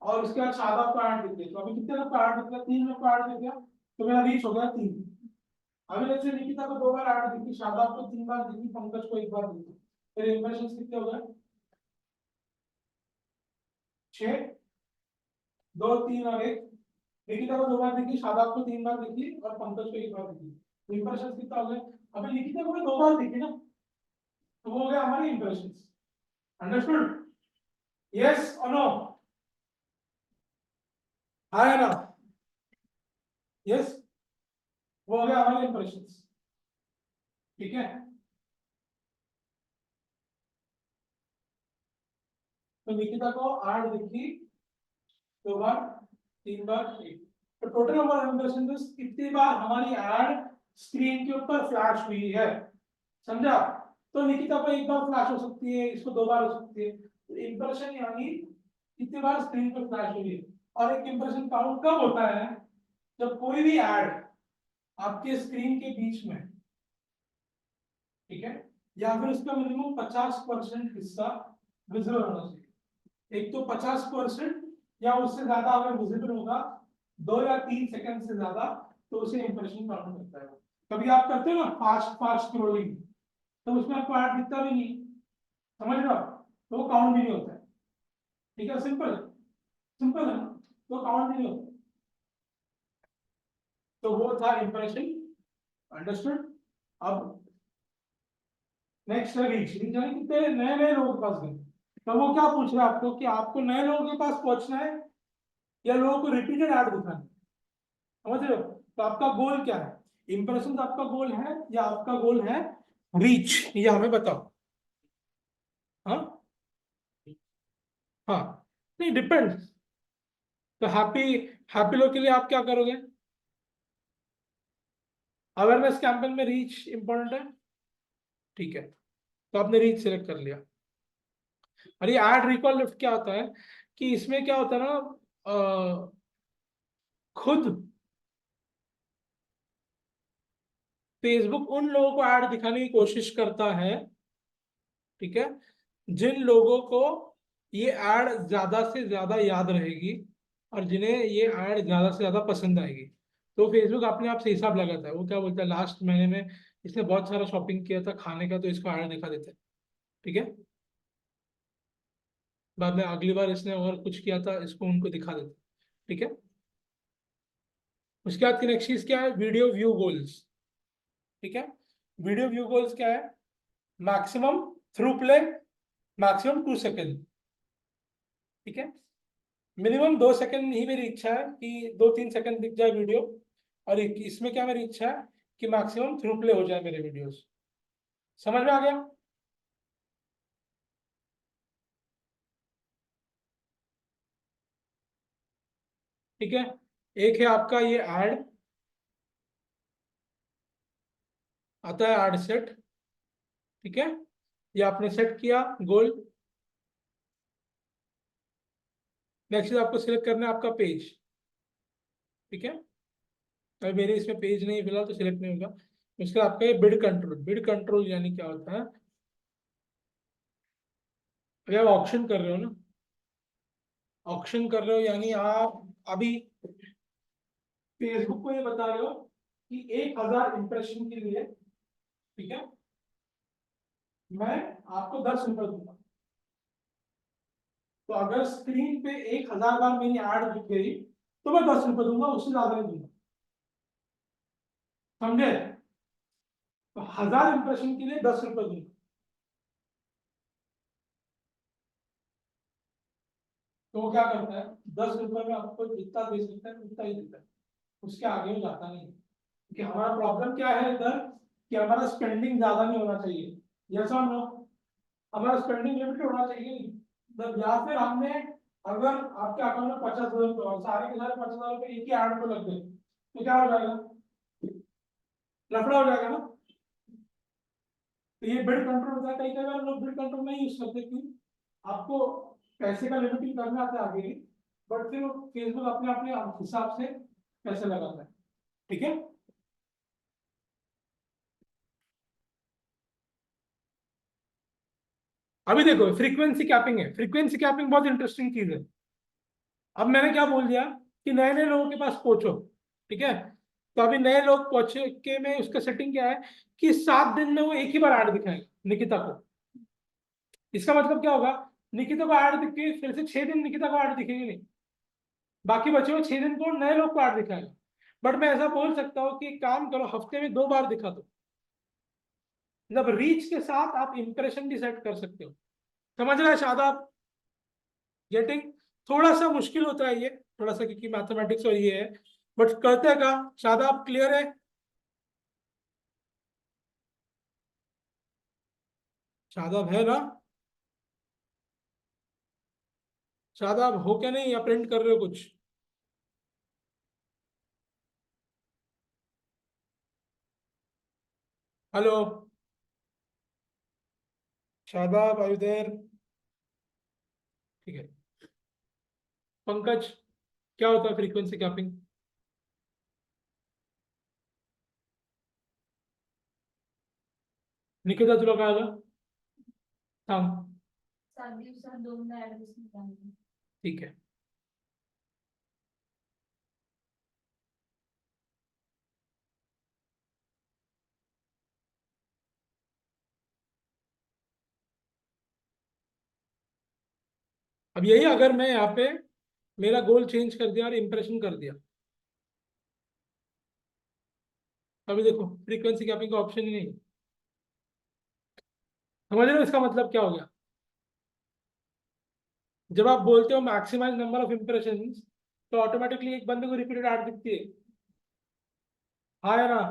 और उसके बाद शादाब को ऐड दिख गई, तो अभी कितने लोग को ऐड दिख गया? 3 लोग को ऐड दिख गया, तो मेरा रीच हो गया 3। अभी जैसे निकिता को 2 बार ऐड दिखी, शादाब को 3 बार दिखी, पंकज को 1 बार दिखी, फिर इंप्रेशन कितने हो गए? 6, 2, 3 और 1। निकिता को 2 बार दिखी, शादाब को 3 बार दिखी और पंकज को 1 बार दिखी। इंप्रेशन कितना हो गया? अभी निकिता को 2 बार दिखी ना, तो वो हो गया हमारी इंप्रेशन। अंडरस्टूड? यस और नो? हाँ या ना? यस, वो हो गया हमारे इंप्रेशन। ठीक है, तो निकिता को 8 दिखी, 2 बार, 3 बार, 1, तो टोटल नंबर ऑफ इंप्रेशन कितनी बार हमारी एड स्क्रीन के ऊपर फ्लैश हुई है, समझा? तो निकिता को 1 बार फ्लैश हो सकती है, इसको 2 बार हो सकती है। तो इंप्रेशन यानी कितनी बार स्क्रीन पर फ्लैश हुई है। और एक इंप्रेशन काउंट कब होता है? जब कोई भी एड आपके स्क्रीन के बीच में, ठीक है, या फिर उसका मिनिमम 50% हिस्सा विजिबल होना चाहिए। एक तो 50% या उससे ज्यादा अगर विजिबल होगा 2 या 3 सेकंड से ज्यादा, तो उसे इंप्रेशन काउंट करता है। कभी आप करते हो ना फास्ट फास्ट स्क्रॉलिंग, तो उसमें आपको ऐड दिखता भी नहीं, समझ रहे हो आप? तो वो काउंट भी नहीं होता है। ठीक है, सिंपल सिंपल है ना, तो काउंट भी नहीं होता। तो वो था इंप्रेशन। अंडरस्टूड? अब नेक्स्ट है रीच। रीच यानी कितने नए नए लोगों के पास गए, तो वो क्या पूछ रहा है आपको कि आपको नए लोगों के पास पहुंचना है या लोगों को रिपीटेड ऐड दिखाना है? समझ रहे हो? तो आपका गोल क्या है? इंप्रेशन आपका गोल है या आपका गोल है रीच? ये हमें बताओ। हाँ, हाँ, नहीं डिपेंड। तो हैप्पी हैप्पी लोग के लिए आप क्या करोगे? अवेयरनेस कैंपेन में रीच इंपॉर्टेंट है, ठीक है, तो आपने रीच सेलेक्ट कर लिया। और ये ऐड रिकॉल लिफ्ट क्या होता है कि इसमें क्या होता है ना, खुद फेसबुक उन लोगों को ऐड दिखाने की कोशिश करता है, ठीक है, जिन लोगों को ये ऐड ज्यादा से ज्यादा याद रहेगी और जिन्हें ये ऐड ज्यादा से ज्यादा पसंद आएगी। तो फेसबुक अपने आप से हिसाब लगाता है, वो क्या बोलता है, लास्ट महीने में इसने बहुत सारा शॉपिंग किया था खाने का, तो इसको ऐड दिखा देते हैं, ठीक है, बाद में अगली बार इसने और कुछ किया था, इसको उनको दिखा देते हैं, ठीक है। उसके बाद की नेक्स्ट चीज क्या है? वीडियो व्यू गोल्स, ठीक है। वीडियो व्यू गोल्स क्या है? Maximum through play, maximum 2 second, ठीक है। मिनिमम 2 सेकंड ही मेरी इच्छा है कि 2-3 सेकंड दिख जाए वीडियो। और इसमें क्या मेरी इच्छा है कि मैक्सिमम थ्रू प्ले हो जाए मेरे वीडियोस। समझ में आ गया? ठीक है, एक है आपका ये ऐड आता है, ऐड सेट, ठीक है, ये आपने सेट किया गोल। नेक्स्ट आपको सिलेक्ट करना है आपका पेज, ठीक है। अगर मेरे इसमें पेज नहीं है फिलहाल तो सिलेक्ट नहीं होगा। उसका आपका ये बिड कंट्रोल, बिड कंट्रोल यानी क्या होता है? अगर आप ऑक्शन कर रहे हो ना, ऑक्शन कर रहे हो यानी आप अभी फेसबुक को ये बता रहे हो कि 1,000 इंप्रेशन के लिए, ठीक है, मैं आपको 10 रुपए दूंगा। तो अगर स्क्रीन पे 1,000 बार मेरी ऐड दिख गई तो मैं 10 रुपए दूंगा, उससे ज्यादा नहीं दूंगा, समझे? तो 1,000 इंप्रेशन के लिए 10 रुपए दूंगा। तो वो क्या करता है, 10 रुपए में आपको जितना दे सकता है उतना ही देता है, उसके आगे वो जाता नहीं। क्योंकि हमारा प्रॉब्लम क्या है इधर कि हमारा स्पेंडिंग ज्यादा नहीं होना चाहिए, यस और नो? हमारा स्पेंडिंग लिमिटेड होना चाहिए, मतलब या फिर हमने अगर आपके अकाउंट में 50,000 रुपये और सारे के सारे 50,000 रुपये एक ही ऐड पे लग गए तो क्या हो जाएगा? लफड़ा हो जाएगा ना। तो ये बिड कंट्रोल होता है। कई कई बार लोग बिड कंट्रोल नहीं यूज करते क्योंकि आपको पैसे का लिमिटिंग करना आता है आगे, बट फिर फेसबुक अपने अपने हिसाब से पैसे लगाता है। ठीक है। अभी देखो फ्रीक्वेंसी कैपिंग है। फ्रीक्वेंसी कैपिंग बहुत इंटरेस्टिंग चीज है। अब मैंने क्या बोल दिया कि नए नए लोगों के पास पहुंचो। ठीक है। तो अभी नए लोग पहुंचे के में उसका सेटिंग क्या है कि 7 दिन में वो एक ही बार ऐड दिखाएगा निकिता को। इसका मतलब क्या होगा? निकिता को ऐड दिखे, फिर से 6 दिन निकिता को ऐड दिखेगी नहीं, बाकी बचे हुए 6 दिन को नए लोग को ऐड दिखाएगा। बट मैं ऐसा बोल सकता हूँ कि काम करो, हफ्ते में 2 बार दिखा दो। मतलब रीच के साथ आप इंप्रेशन भी सेट कर सकते हो। समझ रहे हैं शादाब? गेटिंग? थोड़ा सा मुश्किल होता है ये, थोड़ा सा, क्योंकि मैथमेटिक्स और ये है, बट करते का। शादाब क्लियर है? शादाब है ना? शादाब हो क्या नहीं, या प्रिंट कर रहे हो कुछ? Hello Shadab, are you there? ठीक है। पंकज, क्या होता है फ्रीक्वेंसी कैपिंग? निकिता तुला काय आलं सांग. 7 दिवसात 2दा ऍड्रेस निघाले. ठीक है. अब यही अगर मैं यहाँ पे मेरा गोल चेंज कर दिया और इंप्रेशन कर दिया, अभी देखो फ्रीक्वेंसी कैपिंग का ऑप्शन ही नहीं है। समझ रहे हो इसका मतलब क्या हो गया? जब आप बोलते हो मैक्सिमाइज नंबर ऑफ इंप्रेशन, तो ऑटोमेटिकली एक बंदे को रिपीटेड ऐड दिखती है। हाँ या ना?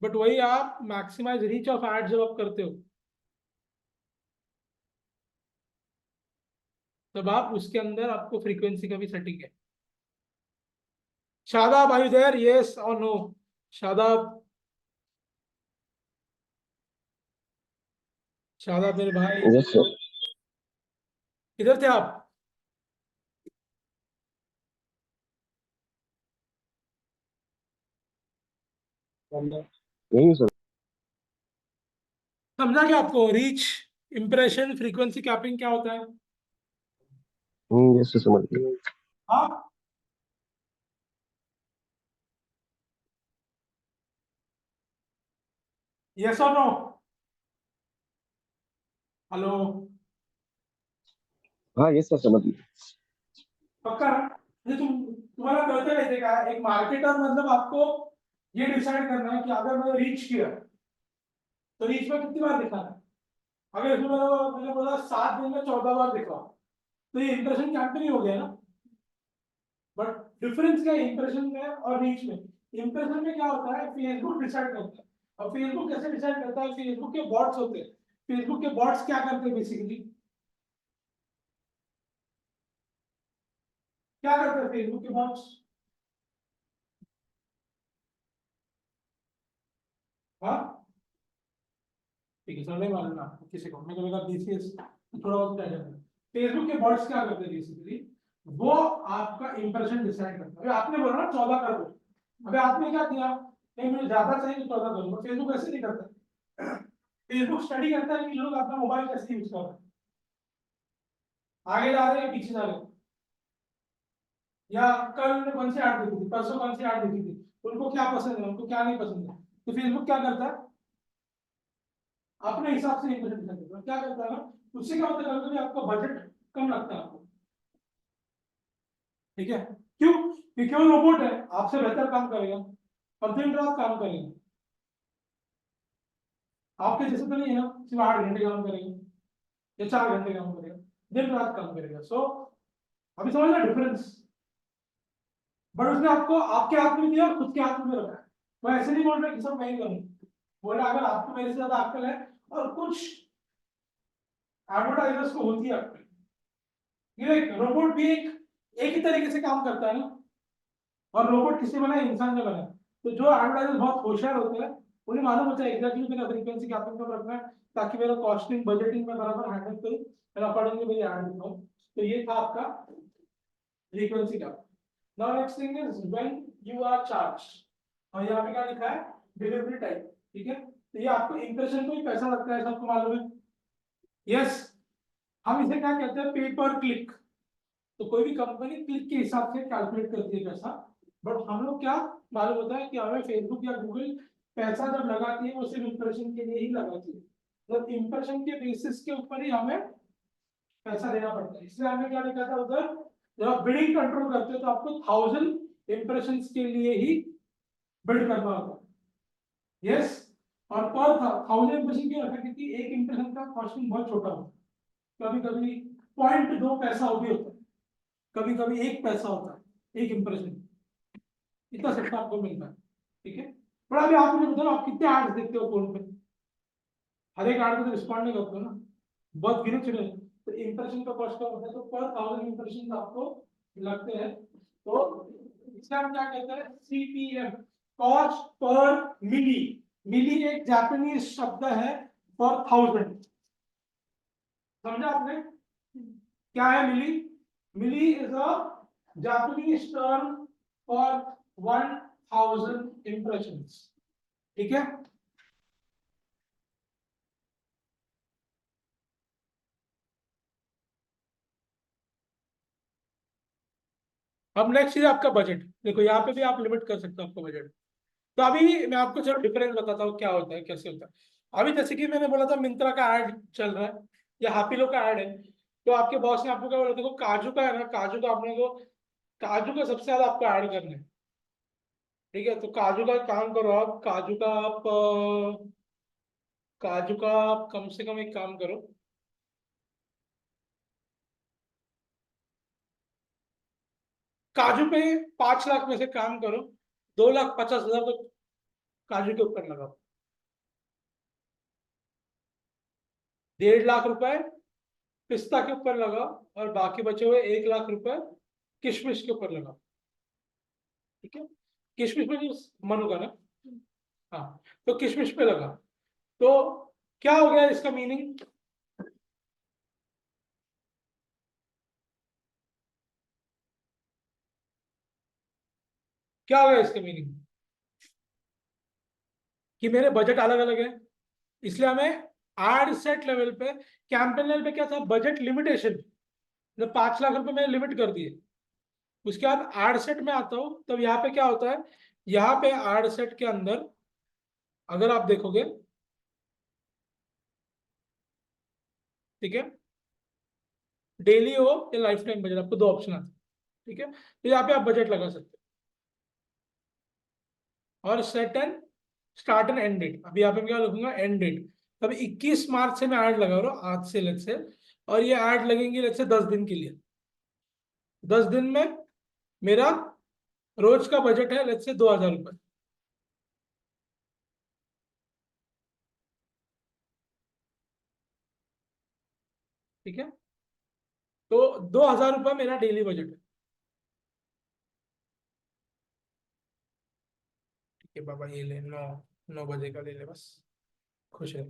बट वही आप मैक्सिमाइज रीच ऑफ एड जब आप करते हो, तब आप उसके अंदर आपको फ्रीक्वेंसी का भी सेटिंग है। Shadab, are you there? Yes और नो? शादाब, शादाब मेरे भाई, यस सर। किधर थे आप? नहीं सर। समझा क्या आपको? रीच, इंप्रेशन, फ्रीक्वेंसी कैपिंग क्या होता है? यस सर, समझ गया। हाँ, यस और नो? हेलो, हाँ यस सर, समझ गया। पक्का ना? ये तुम्हारा करते रहते का एक मार्केटर, मतलब आपको ये डिसाइड करना है कि अगर मैंने रीच किया तो रीच में कितनी बार दिखाना है। अगर इसमें मैंने बोला 7 दिन में 14 बार दिखा, तो ये इंप्रेशन कैंपेन ही हो गया ना। बट डिफरेंस क्या है इंप्रेशन में और रीच में? इंप्रेशन में क्या होता है, फेसबुक डिसाइड करता है। अब फेसबुक कैसे डिसाइड करता है? फेसबुक के बॉट्स होते हैं। फेसबुक के बॉट्स क्या करते हैं बेसिकली? क्या करते हैं फेसबुक के बॉट्स? हाँ, ठीक है सर, नहीं मालूम आपको किसी को, मैं कभी बीसीएस थोड़ा बहुत क्या जाता है। फेसबुक के बॉट्स क्या करते हैं बेसिकली? वो आपका इंप्रेशन डिसाइड करता है। अभी आपने बोला ना 14 कर दो, अभी आपने क्या किया, नहीं मुझे ज्यादा चाहिए तो 14 करूँ, फेसबुक ऐसे नहीं करता। फेसबुक स्टडी करता है कि लोग अपना मोबाइल कैसे यूज कर रहे हैं, आगे जा रहे हैं पीछे जा रहे हैं, या कल ने कौन सी ऐड देखी थी, परसों कौन सी ऐड देखी थी, उनको क्या पसंद है, उनको क्या नहीं पसंद है। तो फेसबुक क्या करता है, अपने हिसाब से इंप्रेशन डिसाइड करता है। क्या करता है ना, उससे क्या होता है, कभी आपका बजट कम लगता है आपको। ठीक है। क्यों? क्योंकि वो रोबोट है, आपसे बेहतर काम करेगा और दिन रात काम करेगा। आपके जैसे तो नहीं है ना सिर्फ 8 घंटे काम करेगा या 4 घंटे काम करेगा, दिन रात काम करेगा। सो अभी समझ रहे डिफरेंस? बट उसने आपको आपके हाथ में दिया और खुद के हाथ में रखा है। मैं ऐसे नहीं बोल रहा कि सब मैं ही करूँ, बोल रहा अगर आपको मेरे से ज्यादा अक्ल है और कुछ एडवर्टाइजर्स को होती है आपके। ये रोबोट भी एक ही तरीके से काम करता है ना, और रोबोट किसने बनाया, इंसान ने बनाया। तो जो एडवर्टाइजर बहुत होशियार होते हैं उन्हें मालूम होता है एग्जैक्टली मेरा फ्रीक्वेंसी क्या कब रखना है, ताकि मेरा कॉस्टिंग बजटिंग में बराबर हैंडल करूं, मेरा अकॉर्डिंगली मेरी ऐड दिखाऊं। तो ये था आपका फ्रीक्वेंसी का। Now next thing is when you are charge, और यहाँ पे क्या लिखा है, डिलीवरी टाइम। ठीक है, तो ये आपको इंप्रेशन को ही पैसा लगता है, सबको मालूम है। यस, हम इसे क्या कहते हैं, पे पर क्लिक। तो कोई भी कंपनी क्लिक के हिसाब से कैलकुलेट करती है पैसा, बट हम लोग क्या मालूम होता है कि हमें फेसबुक या गूगल पैसा जब लगाती है वो सिर्फ इंप्रेशन के लिए ही लगाती है, तो इंप्रेशन के बेसिस के ऊपर ही हमें पैसा देना पड़ता है। इसलिए हमने क्या लिखा था उधर, जब आप बिडिंग कंट्रोल करते हो तो आपको 1000 इंप्रेशन के लिए ही बिड करना होता है। यस, और पर 1000 इंप्रेशन क्यों रखा, क्योंकि एक इंप्रेशन का कॉस्टिंग बहुत छोटा होता है। कभी कभी 0.2 पैसा भी होता है, कभी कभी 1 पैसा होता है एक इंप्रेशन, इतना सस्ता आपको मिलता है। ठीक है, पर अभी आप मुझे बताओ, आप कितने एड्स देखते हो फोन पे, हर एक एड को तो रिस्पॉन्ड नहीं करते हो ना, बहुत गिने चुने। तो इंप्रेशन का कॉस्ट क्या होता है, तो पर 1000 इंप्रेशन आपको लगते हैं। तो इसका हम क्या कहते हैं, सीपीएम, कॉस्ट पर मिली। मिली एक जापानीज शब्द है फॉर 1000, समझा आपने क्या है milli? Milli is a Japanese term for 1000 impressions. ठीक है, अब नेक्स्ट चीज आपका बजट। देखो यहाँ पे भी आप लिमिट कर सकते हो आपका बजट। तो अभी मैं आपको चलो डिफरेंस बताता हूँ क्या होता है, कैसे होता है। अभी जैसे कि मैंने बोला था मिंत्रा का ऐड चल रहा है या हापीलो का ऐड है, तो आपके बॉस ने आपको क्या बोला, देखो काजू का है ना, काजू का आपने को, काजू का सबसे ज्यादा आपको ऐड करना है। ठीक है, तो काजू का काम करो आप, काजू का आप कम से कम एक काम करो, काजू पे 5 लाख में से काम करो, 2,50,000 तो काजू के ऊपर लगाओ, 1.5 लाख रुपए पिस्ता के ऊपर लगाओ, और बाकी बचे हुए 1 लाख रुपए किशमिश के ऊपर लगाओ। ठीक है, किशमिश में जो मन होगा ना, हाँ, तो किशमिश पे लगा। तो क्या हो गया इसका मीनिंग, क्या हो गया इसका मीनिंग, कि मेरे बजट अलग अलग है, इसलिए हमें एड सेट लेवल पे, कैंपेन लेवल पे क्या था, बजट लिमिटेशन, जब 5 लाख रुपए मैंने लिमिट कर दिए। उसके बाद एड सेट में आता हूं, तब यहाँ पे क्या होता है, यहाँ पे एड सेट के अंदर अगर आप देखोगे, ठीक है, डेली हो या लाइफ टाइम बजट, आपको 2 ऑप्शन आते हैं। ठीक है, तो यहाँ पे आप बजट लगा सकते हो, और set and start and end date. अभी यहाँ पे मैं क्या लिखूंगा, एंड डेट। अभी 21 मार्च से मैं ऐड लगा रहा हूँ, आज से लेट से, और ये ऐड लगेंगे लेट से 10 दिन के लिए। 10 दिन में मेरा रोज का बजट है लेट से 2,000 रुपये। ठीक है, तो 2,000 रुपये मेरा डेली बजट है। ठीक है बाबा, ये ले 9 बजे का ले ले बस, खुश है।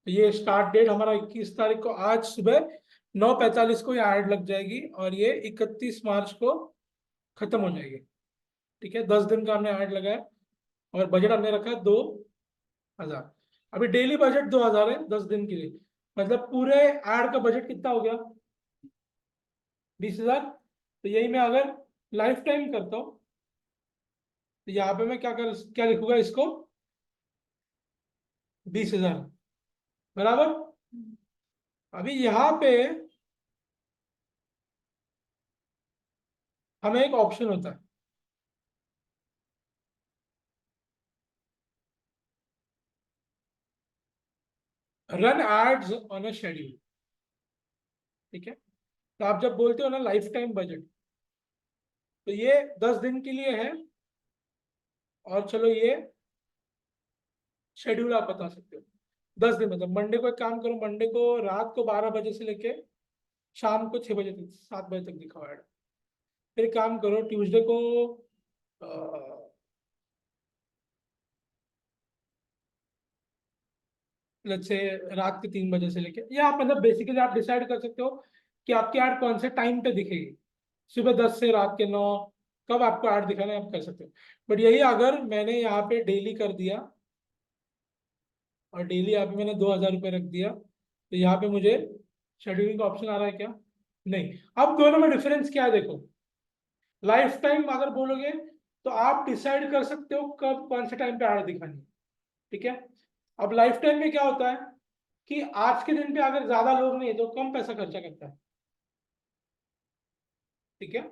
तो ये स्टार्ट डेट हमारा 21 तारीख को, आज सुबह 9:45 को ये ऐड लग जाएगी, और ये 31 मार्च को खत्म हो जाएगी। ठीक है, 10 दिन का हमने ऐड लगाया, और बजट हमने रखा है 2,000। अभी डेली बजट 2,000 है 10 दिन के लिए, मतलब पूरे ऐड का बजट कितना हो गया, 20,000। तो यही मैं अगर लाइफ टाइम करता हूँ, तो यहाँ पे मैं क्या लिखूंगा इसको, 20,000 बराबर। अभी यहाँ पे हमें एक ऑप्शन होता है, run ads on a schedule. ठीक है, तो आप जब बोलते हो ना लाइफ टाइम बजट, तो ये 10 दिन के लिए है, और चलो ये शेड्यूल आप बता सकते हो। 10 दिन मतलब मंडे को एक काम करो, मंडे को रात को 12 बजे से लेके शाम को 6 बजे तक, 7 बजे तक दिखाओ ऐड। फिर एक काम करो ट्यूसडे को लेट्स से रात के 3 बजे से लेके, या आप मतलब बेसिकली आप डिसाइड कर सकते हो कि आपकी ऐड कौन से टाइम पे दिखेगी, सुबह 10 से रात के 9, कब आपको ऐड दिखाना है आप कर सकते हो। बट यही अगर मैंने यहाँ पे डेली कर दिया और डेली यहाँ पे मैंने 2,000 रुपये रख दिया, तो यहाँ पे मुझे शेड्यूलिंग का ऑप्शन आ रहा है क्या? नहीं। अब दोनों में डिफरेंस क्या है देखो, लाइफ टाइम अगर बोलोगे तो आप डिसाइड कर सकते हो कब कौन से टाइम पे ऐड दिखानी है, ठीक है। अब लाइफ टाइम में क्या होता है कि आज के दिन पे अगर ज्यादा लोग नहीं है तो कम पैसा खर्चा करता है, ठीक है,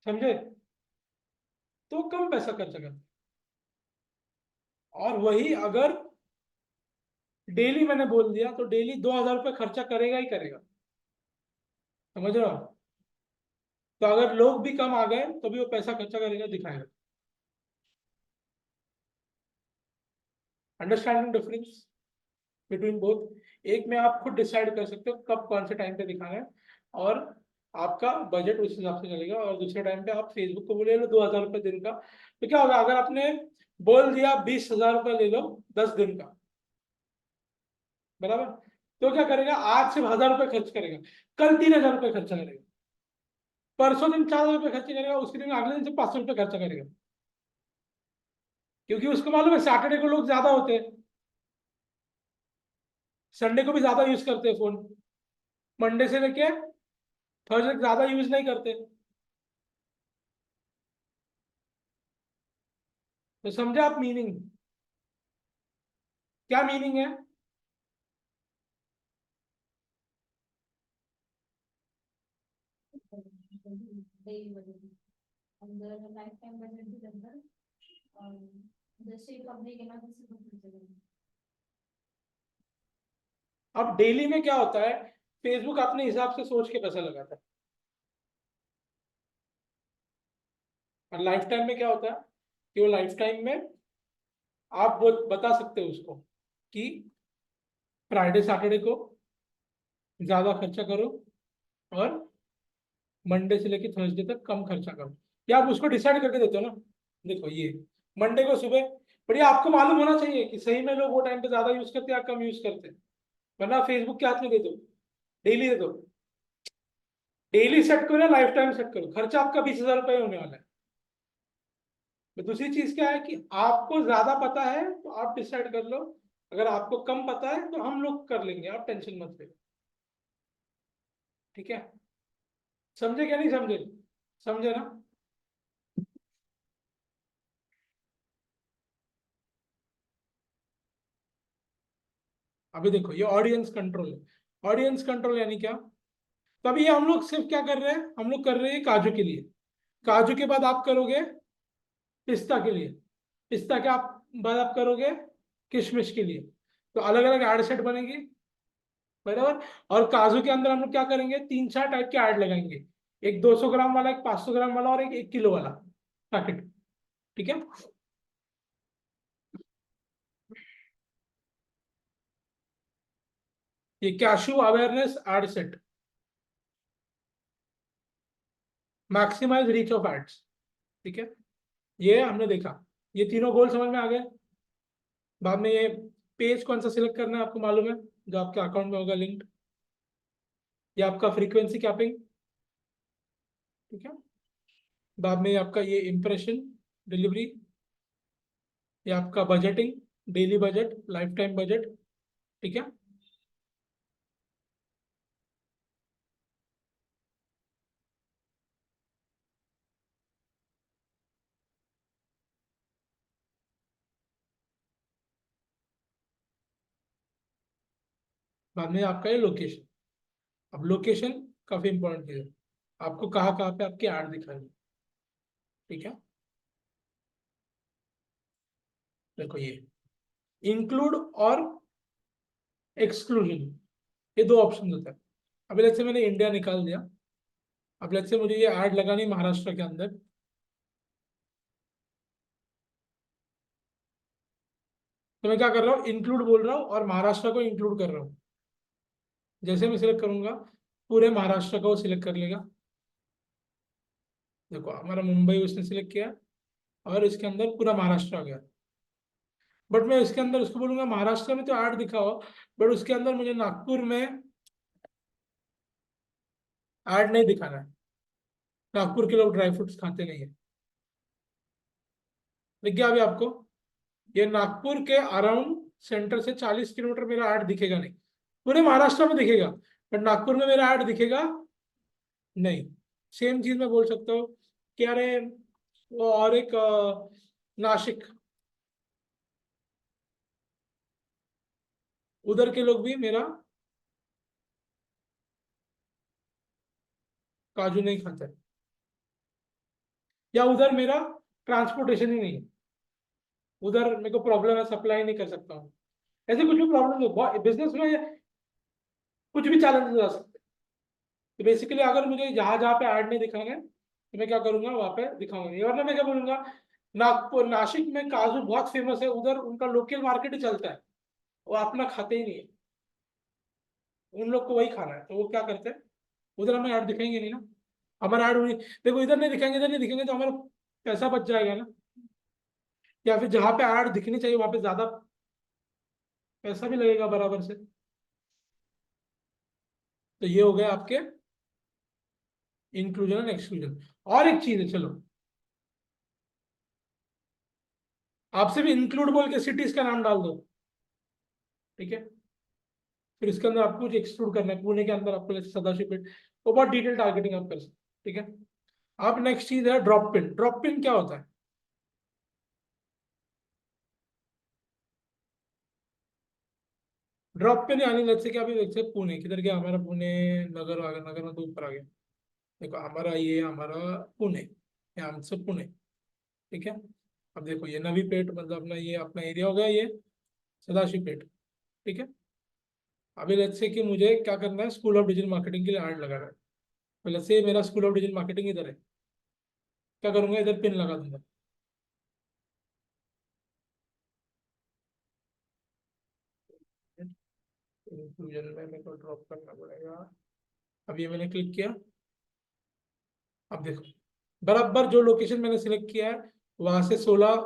समझे, तो कम पैसा खर्चा करता है। और वही अगर डेली मैंने बोल दिया तो डेली 2,000 रुपये खर्चा करेगा ही करेगा, समझ रहे हो? तो अगर लोग भी कम आ गए तो भी वो पैसा खर्चा करेगा, दिखाएगा। Understanding difference between both. एक में आप खुद डिसाइड कर सकते हो कब कौन से टाइम पे दिखाना है और आपका बजट उस हिसाब से चलेगा, और दूसरे टाइम पे आप फेसबुक को बोले लो 2,000 रुपये दिन का, तो क्या होगा अगर आपने बोल दिया 20,000 रुपये ले लो 10 दिन का, बराबर, तो क्या करेगा आज सिर्फ 1,000 रुपये खर्च करेगा, कल 3,000 रुपये खर्चा करेगा, परसों दिन 4,000 रुपये खर्च करेगा, उसके दिन अगले दिन से 500 रुपये खर्चा करेगा, क्योंकि उसको मालूम है सैटरडे को लोग ज्यादा होते हैं, संडे को भी ज्यादा यूज करते हैं फोन, मंडे से लेके थर्सडे ज्यादा यूज नहीं करते। तो समझे आप मीनिंग, क्या मीनिंग है? डेली बजट अंदर लाइफ टाइम बजट भी अंदर, और जैसे पब्लिक है ना जैसे पब्लिक चलेगी। अब डेली में क्या होता है, फेसबुक अपने हिसाब से सोच के पैसा लगाता है, और लाइफ टाइम में क्या होता है कि वो लाइफ टाइम में आप वो बता सकते हो उसको कि फ्राइडे सैटरडे को ज्यादा खर्चा करो और मंडे से लेके थर्सडे तक कम खर्चा करो, या आप उसको डिसाइड करके देते हो ना। देखो ये मंडे को सुबह, बढ़िया आपको मालूम होना चाहिए कि सही में लोग वो टाइम पे ज्यादा यूज करते हैं या कम यूज करते हैं, वरना फेसबुक के हाथ में दे दो, डेली दे दो, डेली सेट करो या लाइफ टाइम सेट करो, खर्चा आपका 20,000 रुपये होने वाला है। तो दूसरी चीज क्या है कि आपको ज्यादा पता है तो आप डिसाइड कर लो, अगर आपको कम पता है तो हम लोग कर लेंगे, आप टेंशन मत लो, ठीक है। समझे क्या नहीं समझे? समझे ना? अभी देखो ये ऑडियंस कंट्रोल है, ऑडियंस कंट्रोल यानी क्या, तो अभी ये हम लोग सिर्फ क्या कर रहे हैं, हम लोग कर रहे हैं काजू के लिए, काजू के बाद आप करोगे पिस्ता के लिए, पिस्ता के आप बाद आप करोगे किशमिश के लिए, तो अलग अलग एड सेट बनेगी, बराबर। और काजू के अंदर हम लोग क्या करेंगे, 3-4 टाइप के ऐड लगाएंगे, एक 200 ग्राम वाला, एक 500 ग्राम वाला और एक 1 किलो वाला पैकेट, ठीक है। ये cashew awareness ad set, maximise reach of ads, ठीक है। ये हमने देखा, ये तीनों गोल समझ में आ गए। बाद में ये पेज कौन सा सिलेक्ट करना है आपको मालूम है, जो आपके अकाउंट में होगा लिंक्ड, ये आपका फ्रीक्वेंसी कैपिंग, ठीक है। बाद में आपका ये इंप्रेशन डिलीवरी, ये आपका budgeting, daily budget, life time budget, ठीक है। बाद में आपका ये लोकेशन, अब लोकेशन काफी इंपॉर्टेंट चीज है, आपको कहाँ कहाँ पे आपकी ऐड दिखानी है, ठीक है। देखो ये इंक्लूड और एक्सक्लूजन, ये दो ऑप्शन होता है। अभी लेट्स से मैंने इंडिया निकाल दिया, अब लेट्स से मुझे ये ऐड लगानी है महाराष्ट्र के अंदर, तो मैं क्या कर रहा हूँ, इंक्लूड बोल रहा हूँ और महाराष्ट्र को इंक्लूड कर रहा हूँ। जैसे मैं सिलेक्ट करूंगा पूरे महाराष्ट्र को सिलेक्ट कर लेगा। देखो हमारा मुंबई उसने सिलेक्ट किया और इसके अंदर पूरा महाराष्ट्र आ गया। बट मैं इसके अंदर उसको बोलूंगा महाराष्ट्र में तो ऐड दिखाओ, बट उसके अंदर मुझे नागपुर में ऐड नहीं दिखाना है। नागपुर के लोग ड्राई फ्रूट्स खाते नहीं है। दिख गया अभी आपको? ये नागपुर के अराउंड सेंटर से 40 किलोमीटर मेरा ऐड दिखेगा नहीं। पूरे महाराष्ट्र में दिखेगा बट नागपुर में मेरा ऐड दिखेगा नहीं। सेम चीज मैं बोल सकता हूँ कि अरे वो और एक नासिक, उधर के लोग भी मेरा काजू नहीं खाते, या उधर मेरा ट्रांसपोर्टेशन ही नहीं है, उधर मेरे को प्रॉब्लम है, सप्लाई नहीं कर सकता हूँ। ऐसे कुछ भी प्रॉब्लम हो बिजनेस में, कुछ भी चैलेंजेस आ सकते हैं। तो बेसिकली अगर मुझे जहां जहां पे ऐड नहीं दिखाना है तो मैं क्या करूंगा, वहां पे दिखाऊंगा नहीं। वरना मैं क्या बोलूंगा, नागपुर नासिक में काजू बहुत फेमस है, उधर उनका लोकल मार्केट ही चलता है, वो अपना खाते ही नहीं है, उन लोग को वही खाना है, तो वो क्या करते हैं, उधर हमें ऐड दिखाएंगे नहीं ना। हमारा ऐड देखो इधर नहीं दिखाएंगे, इधर नहीं दिखेंगे तो हमारा पैसा बच जाएगा ना। या फिर जहां पे ऐड दिखनी चाहिए वहां पे ज्यादा पैसा भी लगेगा बराबर से। तो ये हो गया आपके इंक्लूजन एंड एक्सक्लूजन। और एक चीज है, चलो आपसे भी इंक्लूड बोल के सिटीज का नाम डाल दो, ठीक है। फिर इसके अंदर आपको कुछ एक्सक्लूड करना है, पुणे के अंदर आपको जैसे सदाशिवपेट, वो बहुत डिटेल टारगेटिंग आप कर सकते, ठीक है। अब नेक्स्ट चीज है ड्रॉप पिन। ड्रॉप पिन क्या होता है? ड्रॉप पिन यानी जैसे कि अभी देखते हैं पुणे किधर गया हमारा, पुणे नगर आ गया, नगर में तो ऊपर आ गया। देखो हमारा ये हमारा पुणे, यहाँ हमसे पुणे, ठीक है। अब देखो ये नवी पेट मतलब अपना ये अपना एरिया हो गया, ये सदाशिव पेट, ठीक है। अभी लेट्स से कि मुझे क्या करना है, स्कूल ऑफ डिजिटल मार्केटिंग के लिए ऐड लगाना है। तो लेट्स से मेरा स्कूल ऑफ डिजिटल मार्केटिंग इधर है, क्या करूंगा, इधर पिन लगा दूंगा। इंक्लूजन में मेरे को ड्रॉप करना पड़ेगा। अब ये मैंने क्लिक किया। अब देखो बराबर जो लोकेशन मैंने सिलेक्ट किया है वहां से 16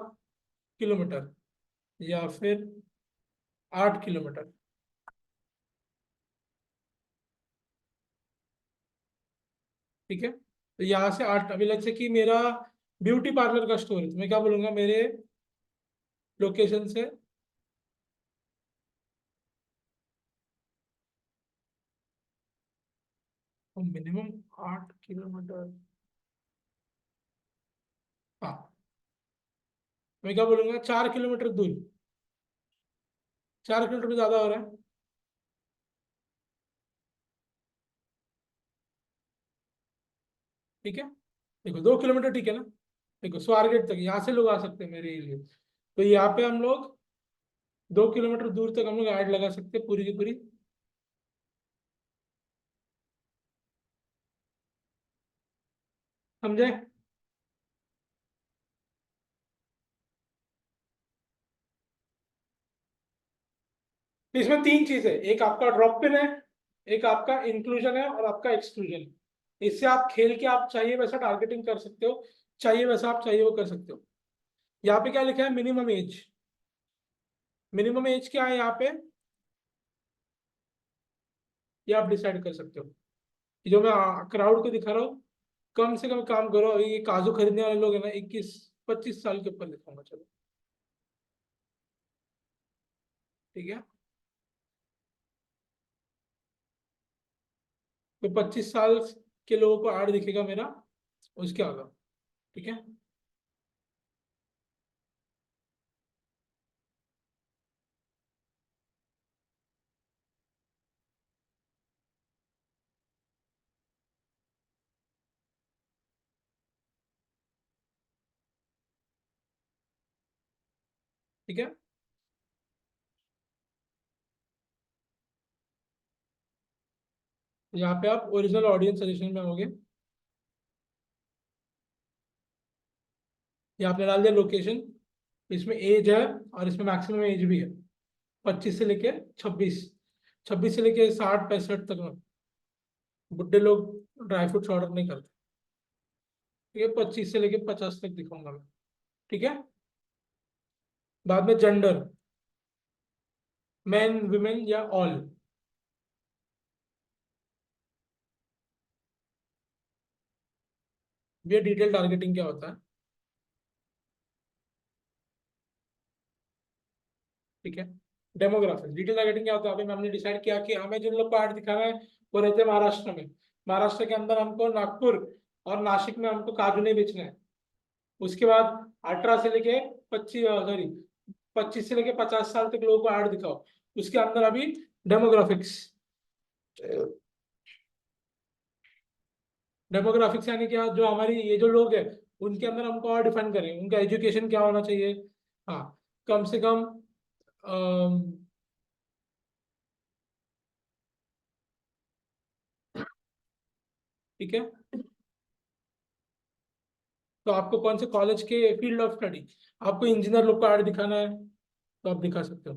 किलोमीटर या फिर 8 किलोमीटर, ठीक है। तो यहाँ से 8, अभी लेट्स से कि मेरा ब्यूटी पार्लर का स्टोर है, तो मैं क्या बोलूंगा, मेरे लोकेशन से मिनिमम 8 किलोमीटर, हाँ मैं क्या बोलूंगा, 4 किलोमीटर दूर। 4 किलोमीटर में ज्यादा हो रहा है, ठीक है। देखो 2 किलोमीटर, ठीक है ना। देखो स्वारगेट तक यहाँ से लोग आ सकते हैं मेरे एरिया, तो यहाँ पे हम लोग 2 किलोमीटर दूर तक हम लोग ऐड लगा सकते हैं पूरी की पूरी। समझे? तो इसमें तीन चीज है, एक आपका ड्रॉप पिन है, एक आपका इंक्लूजन है और आपका एक्सक्लूजन है। इससे आप खेल के आप चाहिए वैसा टारगेटिंग कर सकते हो, चाहिए वैसा आप चाहिए वो कर सकते हो। यहाँ पे क्या लिखा है, मिनिमम एज। मिनिमम एज क्या है यहाँ पे, ये आप डिसाइड कर सकते हो। ये जो मैं क्राउड को दिखा रहा हूँ, कम से कम काम करो, ये काजू खरीदने वाले लोग है ना 21-25 साल के ऊपर दिखाऊंगा, चलो ठीक है। तो 25 साल के लोगों को ऐड दिखेगा मेरा उसके आगे, ठीक है। ठीक है, यहाँ पे आप ओरिजिनल ऑडियंस सजेशन में होंगे। ये आपने डाल दिया लोकेशन, इसमें एज है और इसमें मैक्सिमम एज भी है 25 से लेके 26, 26 से लेके 60-65 तक में बुढ़े लोग ड्राई फ्रूट्स ऑर्डर नहीं करते। ये 25 से लेके 50 तक दिखाऊंगा मैं, ठीक है। बाद में जेंडर, मैन वुमेन या ऑल। ये डिटेल टारगेटिंग क्या होता है, ठीक है। डेमोग्राफिक्स, डिटेल टारगेटिंग क्या होता है, अभी हमने डिसाइड किया कि हमें जिन लोग को ऐड दिखाना है वो रहते हैं महाराष्ट्र में। महाराष्ट्र के अंदर हमको नागपुर और नासिक में हमको काजू नहीं बेचना है। उसके बाद 18 से लेके 25 से लेके 50 साल तक लोगों को ऐड दिखाओ। उसके अंदर अभी डेमोग्राफिक्स, डेमोग्राफिक्स यानी क्या, जो हमारी ये जो लोग हैं उनके अंदर हमको और डिफाइन करें उनका एजुकेशन क्या होना चाहिए। हाँ, कम से कम ठीक है। तो आपको कौन से कॉलेज के फील्ड ऑफ स्टडी, आपको इंजीनियर लोग को ऐड दिखाना है तो आप दिखा सकते हो,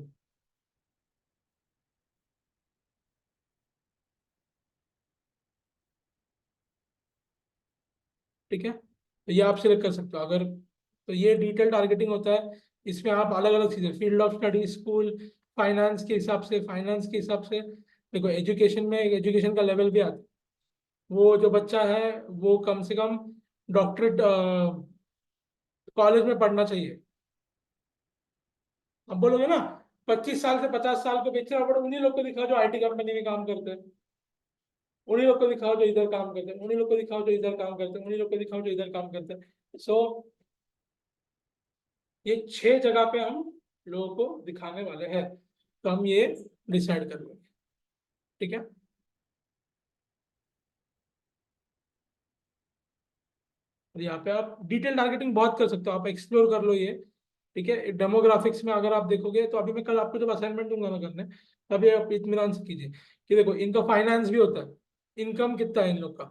ठीक है। तो ये आप सिलेक्ट कर सकते हो अगर, तो ये डिटेल टारगेटिंग होता है। इसमें आप अलग अलग चीजें, field of study, school, finance के हिसाब से, फाइनेंस के हिसाब से देखो, एजुकेशन में एजुकेशन का लेवल भी आता है। वो जो बच्चा है वो कम से कम डॉक्टरेट कॉलेज में पढ़ना चाहिए। अब बोलोगे ना 25 साल से 50 साल को बेच रहे हो, उन्हीं लोग को दिखाओ जो आईटी कंपनी में काम करते हैं, उन्हीं लोग को दिखाओ जो इधर काम करते हैं, उन्हीं लोग को दिखाओ जो इधर काम करते हैं, उन्हीं लोग को दिखाओ जो इधर काम करते हैं। सो ये 6 जगह पे हम लोगों को दिखाने वाले हैं, तो हम ये डिसाइड कर लेंगे, ठीक है। और यहाँ पे आप डिटेल टारगेटिंग बहुत कर सकते हो, आप एक्सप्लोर कर लो ये, ठीक है। डेमोग्राफिक्स में अगर आप देखोगे तो अभी मैं कल आपको जब असाइनमेंट दूंगा ना करने, तभी आप इत्मीनान से कीजिए कि देखो इनका फाइनेंस भी होता है, इनकम कितना है इन लोग का।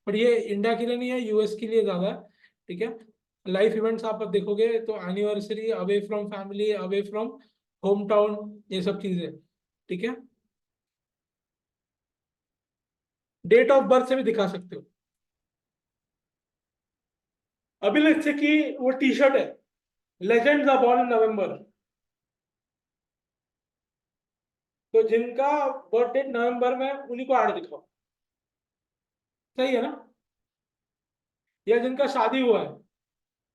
पर ये इंडिया के लिए नहीं है, यूएस के लिए ज्यादा है, ठीक है। लाइफ इवेंट्स आप देखोगे तो anniversary, away from family, away from home town, ये सब चीजें, ठीक है। डेट ऑफ बर्थ से भी दिखा सकते हो। अभी लेट्स से कि वो टी शर्ट है, लेजेंड्स आर बॉर्न इन नवंबर, तो जिनका बर्थ डेट नवंबर में उन्हीं को ऐड दिखाओ, सही है ना। या जिनका शादी हुआ है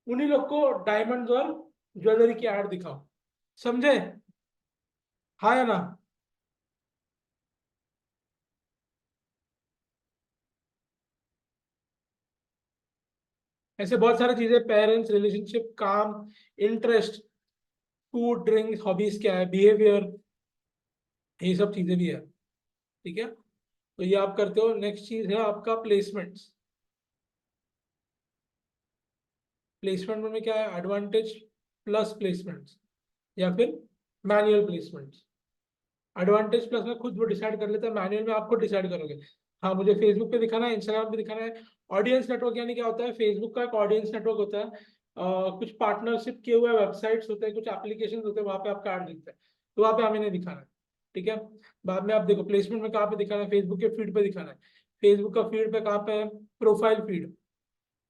उन्हीं लोग को डायमंड्स और ज्वेलरी की ऐड दिखाओ, समझे, हाँ या ना। ऐसे बहुत सारी चीजें, पेरेंट्स, रिलेशनशिप, काम, इंटरेस्ट, फूड, ड्रिंक, हॉबीज क्या है, बिहेवियर, ये सब चीजें भी है, ठीक है। तो ये आप करते हो। नेक्स्ट चीज है आपका प्लेसमेंट्स। प्लेसमेंट में क्या है, एडवांटेज प्लस प्लेसमेंट्स या फिर मैनुअल प्लेसमेंट्स। एडवांटेज प्लस में खुद वो डिसाइड कर लेता है, मैनुअल में आप खुद डिसाइड करोगे। हाँ, मुझे फेसबुक पे दिखाना है, इंस्टाग्राम पे दिखाना है। ऑडियंस नेटवर्क यानी क्या होता है, फेसबुक का एक ऑडियंस नेटवर्क होता है। कुछ पार्टनरशिप किए हुए वेबसाइट्स होते हैं, कुछ एप्लीकेशन होते हैं, वहाँ पे आपका ऐड दिखता है, तो वहाँ पे हमें नहीं दिखाना है, ठीक है। बाद में आप देखो प्लेसमेंट में कहाँ पे दिखाना है, फेसबुक के फीड पे दिखाना है। फेसबुक का फीड पे कहाँ पे है, प्रोफाइल फीड।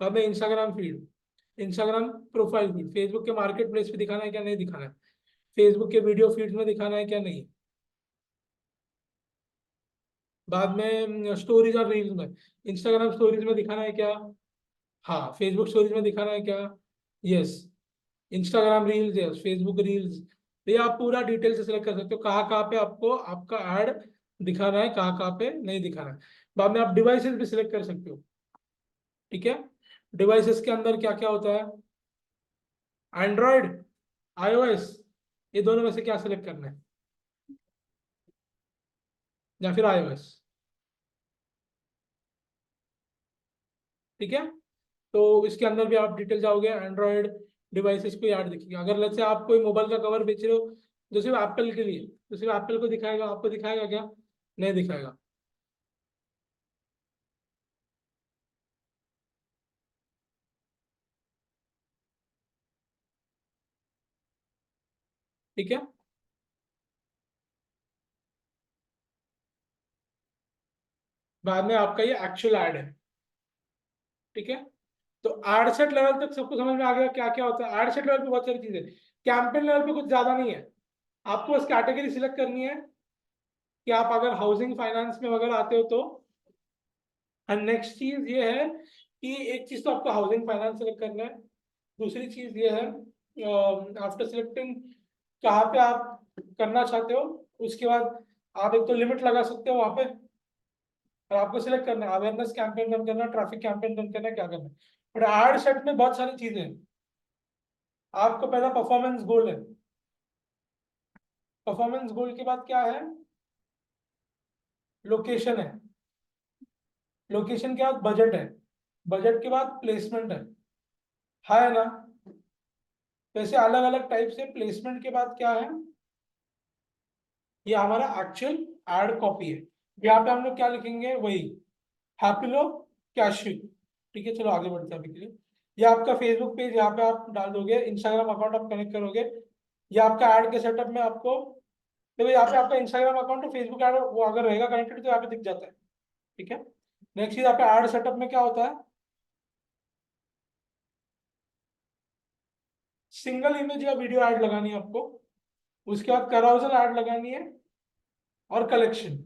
बाद में Instagram feed, Instagram profile feed. Facebook के मार्केट प्लेस पे दिखाना है क्या, नहीं दिखाना है। फेसबुक के वीडियो फीड में दिखाना है क्या, नहीं। बाद में स्टोरीज और रील्स में, इंस्टाग्राम स्टोरीज में दिखाना है क्या, हाँ। फेसबुक स्टोरीज में दिखाना है क्या, yes. Instagram reels, yes. Facebook reels, तो ये आप पूरा डिटेल से सिलेक्ट कर सकते हो कहाँ कहाँ पे आपको आपका ऐड दिखाना है, कहाँ कहाँ पे नहीं दिखाना है। बाद में आप डिवाइसेस भी सिलेक्ट कर सकते हो, ठीक है। डिवाइसेस के अंदर क्या क्या होता है, एंड्रॉयड, आईओएस, ये दोनों में से क्या सिलेक्ट करना है, या फिर आईओएस, ठीक है। तो इसके अंदर भी आप डिटेल जाओगे, एंड्रॉयड डिवाइसेस को याद दिखेगा। अगर लेट्स से आप कोई मोबाइल का कवर बेच रहे हो जो सिर्फ एप्पल के लिए, तो सिर्फ एप्पल को दिखाएगा, आपको दिखाएगा क्या, नहीं दिखाएगा। ठीक है। बाद में आपका ये एक्चुअल ऐड है, ठीक है। तो एड सेट लेवल तक सबको समझ में आ गया क्या क्या होता है। एड सेट लेवल पे बहुत सारी चीजें, कैंपेन लेवल पे कुछ ज्यादा नहीं है। आपको बस कैटेगरी सिलेक्ट करनी है कि आप अगर हाउसिंग फाइनेंस में वगैरह आते हो तो। एंड नेक्स्ट चीज ये है कि एक चीज तो आपको हाउसिंग फाइनेंस सेलेक्ट करना है। दूसरी चीज ये है, आफ्टर सिलेक्टिंग कहाँ पे आप करना चाहते हो, उसके बाद आप एक तो लिमिट लगा सकते हो वहां पे। और आपको सिलेक्ट करना है अवेयरनेस कैंपेन रन करना, ट्रैफिक कैंपेन रन करना, क्या करना है। बट एड सेट में बहुत सारी चीजें हैं। आपको पहला परफॉर्मेंस गोल है। परफॉर्मेंस गोल के बाद क्या है, लोकेशन है। लोकेशन के बाद बजट है। बजट के बाद प्लेसमेंट है ना। वैसे अलग अलग टाइप से प्लेसमेंट के बाद क्या है, ये हमारा एक्चुअल एड कॉपी है। यहाँ पे हम लोग क्या लिखेंगे, वही हैप्पीलो कैशू। ठीक है, चलो आगे बढ़ते हैं अभी के लिए। ये आपका फेसबुक पेज, यहाँ पे आप डाल दोगे, इंस्टाग्राम अकाउंट आप कनेक्ट करोगे। ये आपका ऐड के सेटअप में आपको देखो, यहाँ पे आपका इंस्टाग्राम अकाउंट और फेसबुक ऐड वो अगर रहेगा कनेक्टेड तो यहाँ पे दिख जाता है, ठीक है। नेक्स्ट चीज, यहाँ पे ऐड सेटअप में क्या होता है, सिंगल इमेज या वीडियो ऐड लगानी है आपको। उसके बाद कराउजल ऐड लगानी है और कलेक्शन।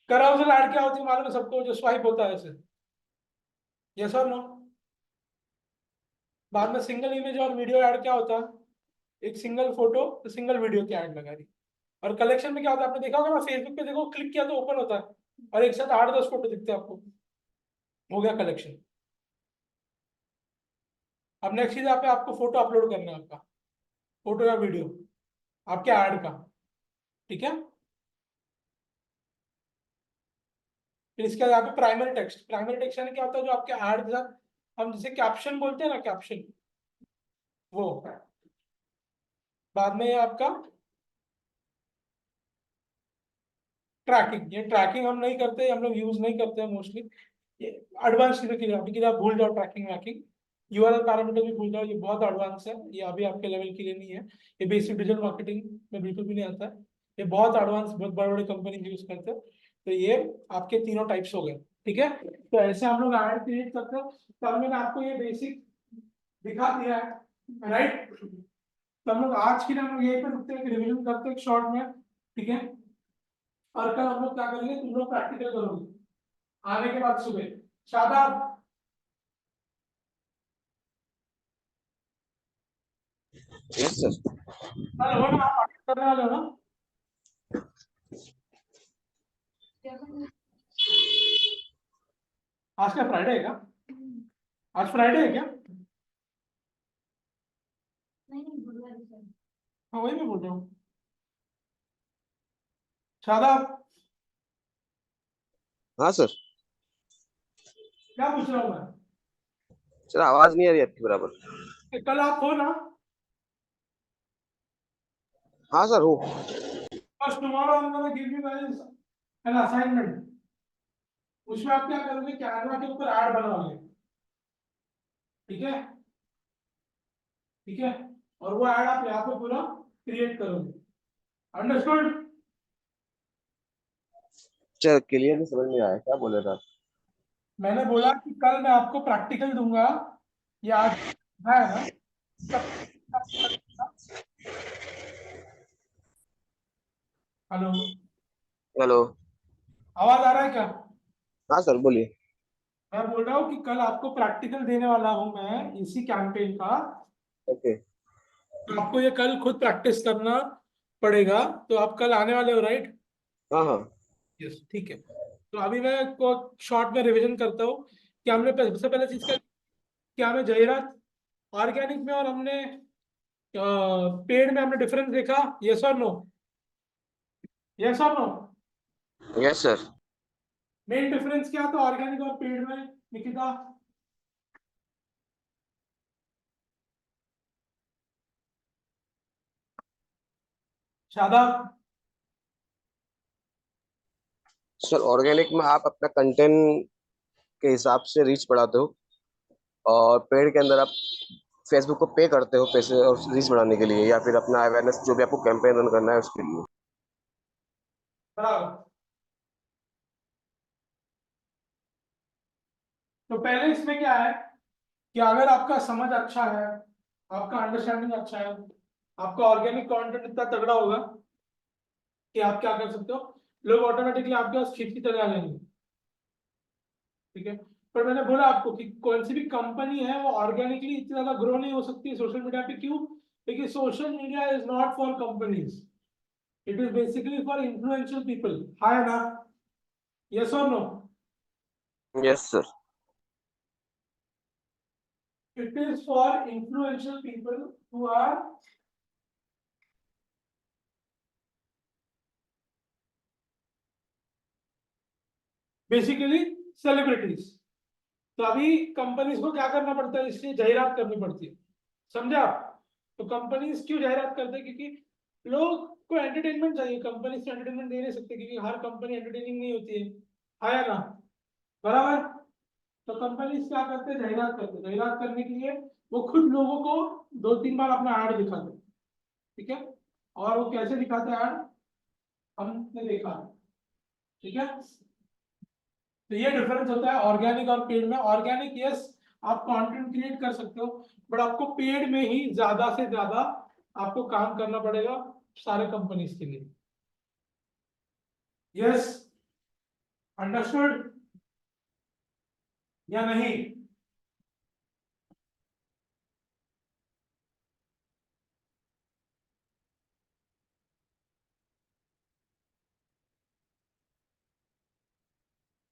कराउजल ऐड क्या होती है मालूम है सबको, जो स्वाइप होता है ऐसे, यस और नो। बाद में सिंगल इमेज और वीडियो ऐड क्या होता है, एक सिंगल फोटो तो सिंगल वीडियो की ऐड लगा दी। और कलेक्शन में क्या होता है, आपने देखा होगा ना, फेसबुक पे देखो क्लिक किया तो ओपन होता है और एक साथ 8-10 फोटो दिखते हैं आपको, हो गया कलेक्शन। अब नेक्स्ट चीज, यहाँ पे आपको फोटो अपलोड करना है आपका, फोटो या वीडियो आपके ऐड का, ठीक है। फिर इसके बाद यहाँ पे प्राइमरी टेक्स्ट। प्राइमरी टेक्स्ट यानी क्या होता है, जो आपके ऐड के साथ हम जिसे कैप्शन बोलते हैं ना, कैप्शन वो। बाद में ये आपका ट्रैकिंग। ये ट्रैकिंग हम नहीं करते, हम लोग यूज नहीं करते हैं मोस्टली। ये एडवांस चीजों के लिए क्योंकि आप भूल जाओ ट्रैकिंग वैकिंग, यूआरएल पैरामीटर भी भूल जाओ, ये बहुत एडवांस है, ये अभी आपके लेवल के लिए नहीं है। ये बेसिक डिजिटल मार्केटिंग में बिल्कुल भी नहीं आता है। ये बहुत एडवांस, बहुत बड़े बड़े कंपनी यूज करते हैं। तो ये आपके तीनों टाइप्स हो गए, ठीक है। तो ऐसे हम लोग ऐड क्रिएट करते हैं। तो हम लोग आपको ये बेसिक दिखा दिया है, राइट। तो हम लोग आज की हम लोग यही पे रुकते हैं, रिविजन करते हैं शॉर्ट में, ठीक है। और कल हम लोग क्या करेंगे, तुम लोग प्रैक्टिकल करोगे आने के बाद सुबह। Shadab, yes sir. कल हो ना, आप अटेंड करने वाले हो ना। आज क्या फ्राइडे है क्या, आज फ्राइडे है क्या। नहीं गुरुवार को। हाँ वही मैं बोल रहा हूँ। शादाब, हाँ सर। क्या पूछ रहा हूँ मैं, सर आवाज नहीं आ रही आपकी बराबर। कि कल आप हो ना। हाँ सर हो। बस tomorrow I am gonna give you guys an assignment. उसमें आप क्या करोगे, कैनवा के ऊपर ऐड बनाओगे, ठीक है, ठीक है। और वो ऐड आप यहाँ पे पूरा क्रिएट करोगे, अंडरस्टूड। सर क्लियर नहीं समझ में आया, क्या बोल रहे थे आप? मैंने बोला कि कल मैं आपको प्रैक्टिकल दूंगा, ये आज है ना, तब। Hello, hello. आवाज आ रहा है क्या। हाँ सर बोलिए। मैं बोल रहा हूँ कि कल आपको प्रैक्टिकल देने वाला हूँ मैं इसी कैंपेन का। ओके। तो आपको ये कल खुद प्रैक्टिस करना पड़ेगा। तो आप कल आने वाले हो, राइट। हाँ हाँ। यस, ठीक है। तो अभी मैं को शॉर्ट में रिवीजन करता हूँ कि हमने सबसे पहले चीज का, क्या हमें जाहिरात ऑर्गेनिक में और हमने पेड में हमने डिफरेंस देखा, यस और नो, यस और no. Yes sir. Main difference क्या था ऑर्गेनिक और पेड में, निकिता। शादाब, सर ऑर्गेनिक में आप अपना कंटेंट के हिसाब से रीच बढ़ाते हो, और पेड़ के अंदर आप फेसबुक को पे करते हो पैसे और रीच बढ़ाने के लिए, या फिर अपना अवेयरनेस जो भी आपको कैंपेन रन करना है उसके लिए। बराबर। तो पहले इसमें क्या है कि अगर आपका समझ अच्छा है, आपका अंडरस्टैंडिंग अच्छा है, आपका ऑर्गेनिक कंटेंट इतना तगड़ा होगा कि आप क्या कर सकते हो, लोग ऑटोमेटिकली आपके पास खींच की तरह आ जाएंगे। ठीक है, पर मैंने बोला आपको कि कौन सी भी कंपनी है वो ऑर्गेनिकली इतनी ज्यादा ग्रो नहीं हो सकती सोशल मीडिया पे। क्यों? क्योंकि social media is not for companies, it is basically for influential people. हाँ या ना? यस और no? Yes sir. It is for influential people who are basically celebrities. तो अभी कंपनीज को क्या करना पड़ता है, इसलिए जाहिरात करनी पड़ती है। समझे आप? तो कंपनीज क्यों जाहिरात करते हैं? क्योंकि लोग को एंटरटेनमेंट चाहिए। कंपनीज तो एंटरटेनमेंट दे नहीं सकते क्योंकि हर कंपनी एंटरटेनिंग नहीं होती है। हाँ या ना? बराबर। तो कंपनीज क्या करते हैं? जाहिरात करते हैं। जाहिरात करने के लिए वो खुद लोगों को 2-3 बार अपना ऐड दिखाते हैं। ठीक है, और वो कैसे दिखाते हैं ऐड, हमने देखा है। ठीक है, तो ये डिफरेंस होता है ऑर्गेनिक और पेड में। ऑर्गेनिक यस, आप कंटेंट क्रिएट कर सकते हो, बट आपको पेड में ही ज्यादा से ज्यादा आपको काम करना पड़ेगा सारे कंपनीज के लिए। यस, अंडरस्टूड या नहीं?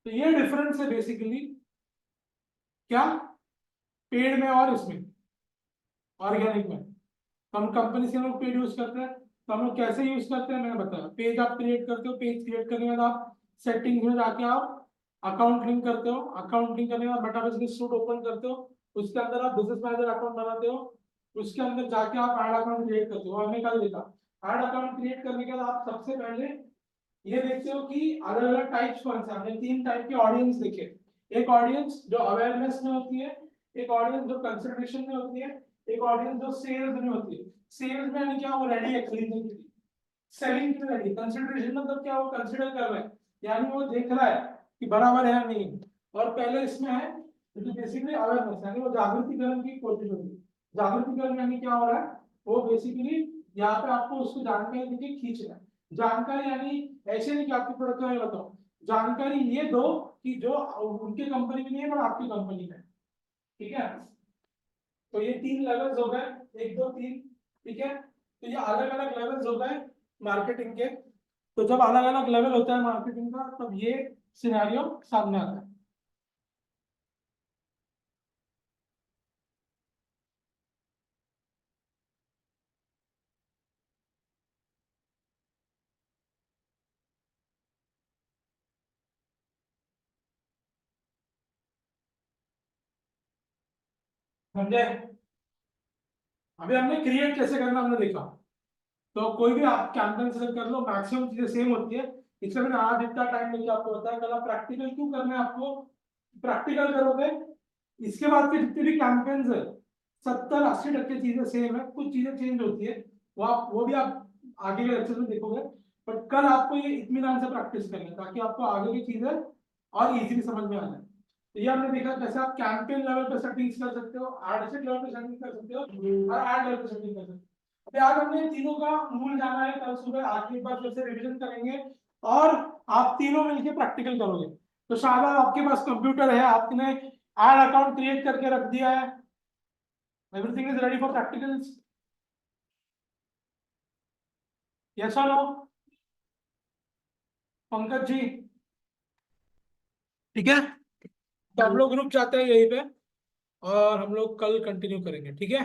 तो ये डिफरेंस है बेसिकली क्या, पेड में और इसमें, ऑर्गेनिक में। तो हम कंपनी से लोग पेड यूज करते हैं, तो हम लोग कैसे यूज करते हैं मैंने बताया। पेज आप क्रिएट करते हो, पेज क्रिएट करने के बाद आप सेटिंग में जाके आप अकाउंट लिंक करते हो। अकाउंट लिंक करने के बाद मेटा बिजनेस सूट ओपन करते हो, उसके अंदर आप बिजनेस मैनेजर अकाउंट बनाते हो, उसके अंदर जाके आप ऐड अकाउंट क्रिएट करते हो। हमने कल देखा, ऐड अकाउंट क्रिएट करने के बाद आप सबसे पहले ये देखते हो कि अलग अलग टाइप्स कौन से। हमने 3 टाइप के ऑडियंस देखे। एक ऑडियंस जो अवेयरनेस में होती है, एक ऑडियंस जो कंसिडरेशन में होती है, एक ऑडियंस जो सेल्स में होती है। सेल्स में यानी क्या, वो रेडी है खरीदने के लिए। सेलिंग के लिए रेडी। कंसिडरेशन मतलब क्या, वो कंसिडर कर रहा है, यानी वो देख रहा है कि बराबर है या नहीं। और पहले इसमें है जो बेसिकली अवेयरनेस, यानी वो जागृति करने की कोशिश होती है। जागृति करने यानी क्या हो रहा है, वो बेसिकली यहाँ पे आपको उसको जानकारी देके खींच रहा है। जानकारी यानी ऐसे नहीं कि आपके प्रोडक्ट में बताओ, जानकारी ये दो कि जो उनके कंपनी में नहीं है पर आपकी कंपनी में। ठीक है, तो ये 3 लेवल्स हो गए, 1 2 3। ठीक है, तो ये अलग अलग लेवल्स हो गए मार्केटिंग के। तो जब अलग अलग लेवल होता है मार्केटिंग का, तब ये सिनेरियो सामने आता है। समझे? अभी हमने क्रिएट कैसे करना हमने देखा। तो कोई भी आप कैंपेन सेलेक्ट कर लो, मैक्सिमम चीजें सेम होती है। इसमें मैंने आज इतना टाइम लेके आपको बताया। कल आप प्रैक्टिकल क्यों करना है आपको, प्रैक्टिकल करोगे, इसके बाद के जितने भी कैंपेन्स है 70-80% चीजें सेम है, कुछ चीजें चेंज होती है, वो भी आप आगे के लेक्चर में देखोगे। बट कल आपको ये इत्मीनान से प्रैक्टिस करना है ताकि आपको आगे की चीजें और इजीली समझ में आ जाए। तो ये हमने देखा कैसे आप कैंपेन लेवल पे सेटिंग्स कर सकते हो, एड सेट लेवल पे सेटिंग कर सकते हो, और एड लेवल पे सेटिंग कर सकते हो। अभी आज हमने तीनों का मूल जाना है, कल सुबह आके एक बार फिर से रिवीजन करेंगे और आप तीनों मिलके प्रैक्टिकल करोगे। तो शायद आपके पास कंप्यूटर है, आपने एड अकाउंट क्रिएट करके रख दिया है, everything is ready for practicals. Yes और नो? पंकज जी, ठीक है, तो हम लोग रुक जाते हैं यहीं पे और हम लोग कल कंटिन्यू करेंगे। ठीक है।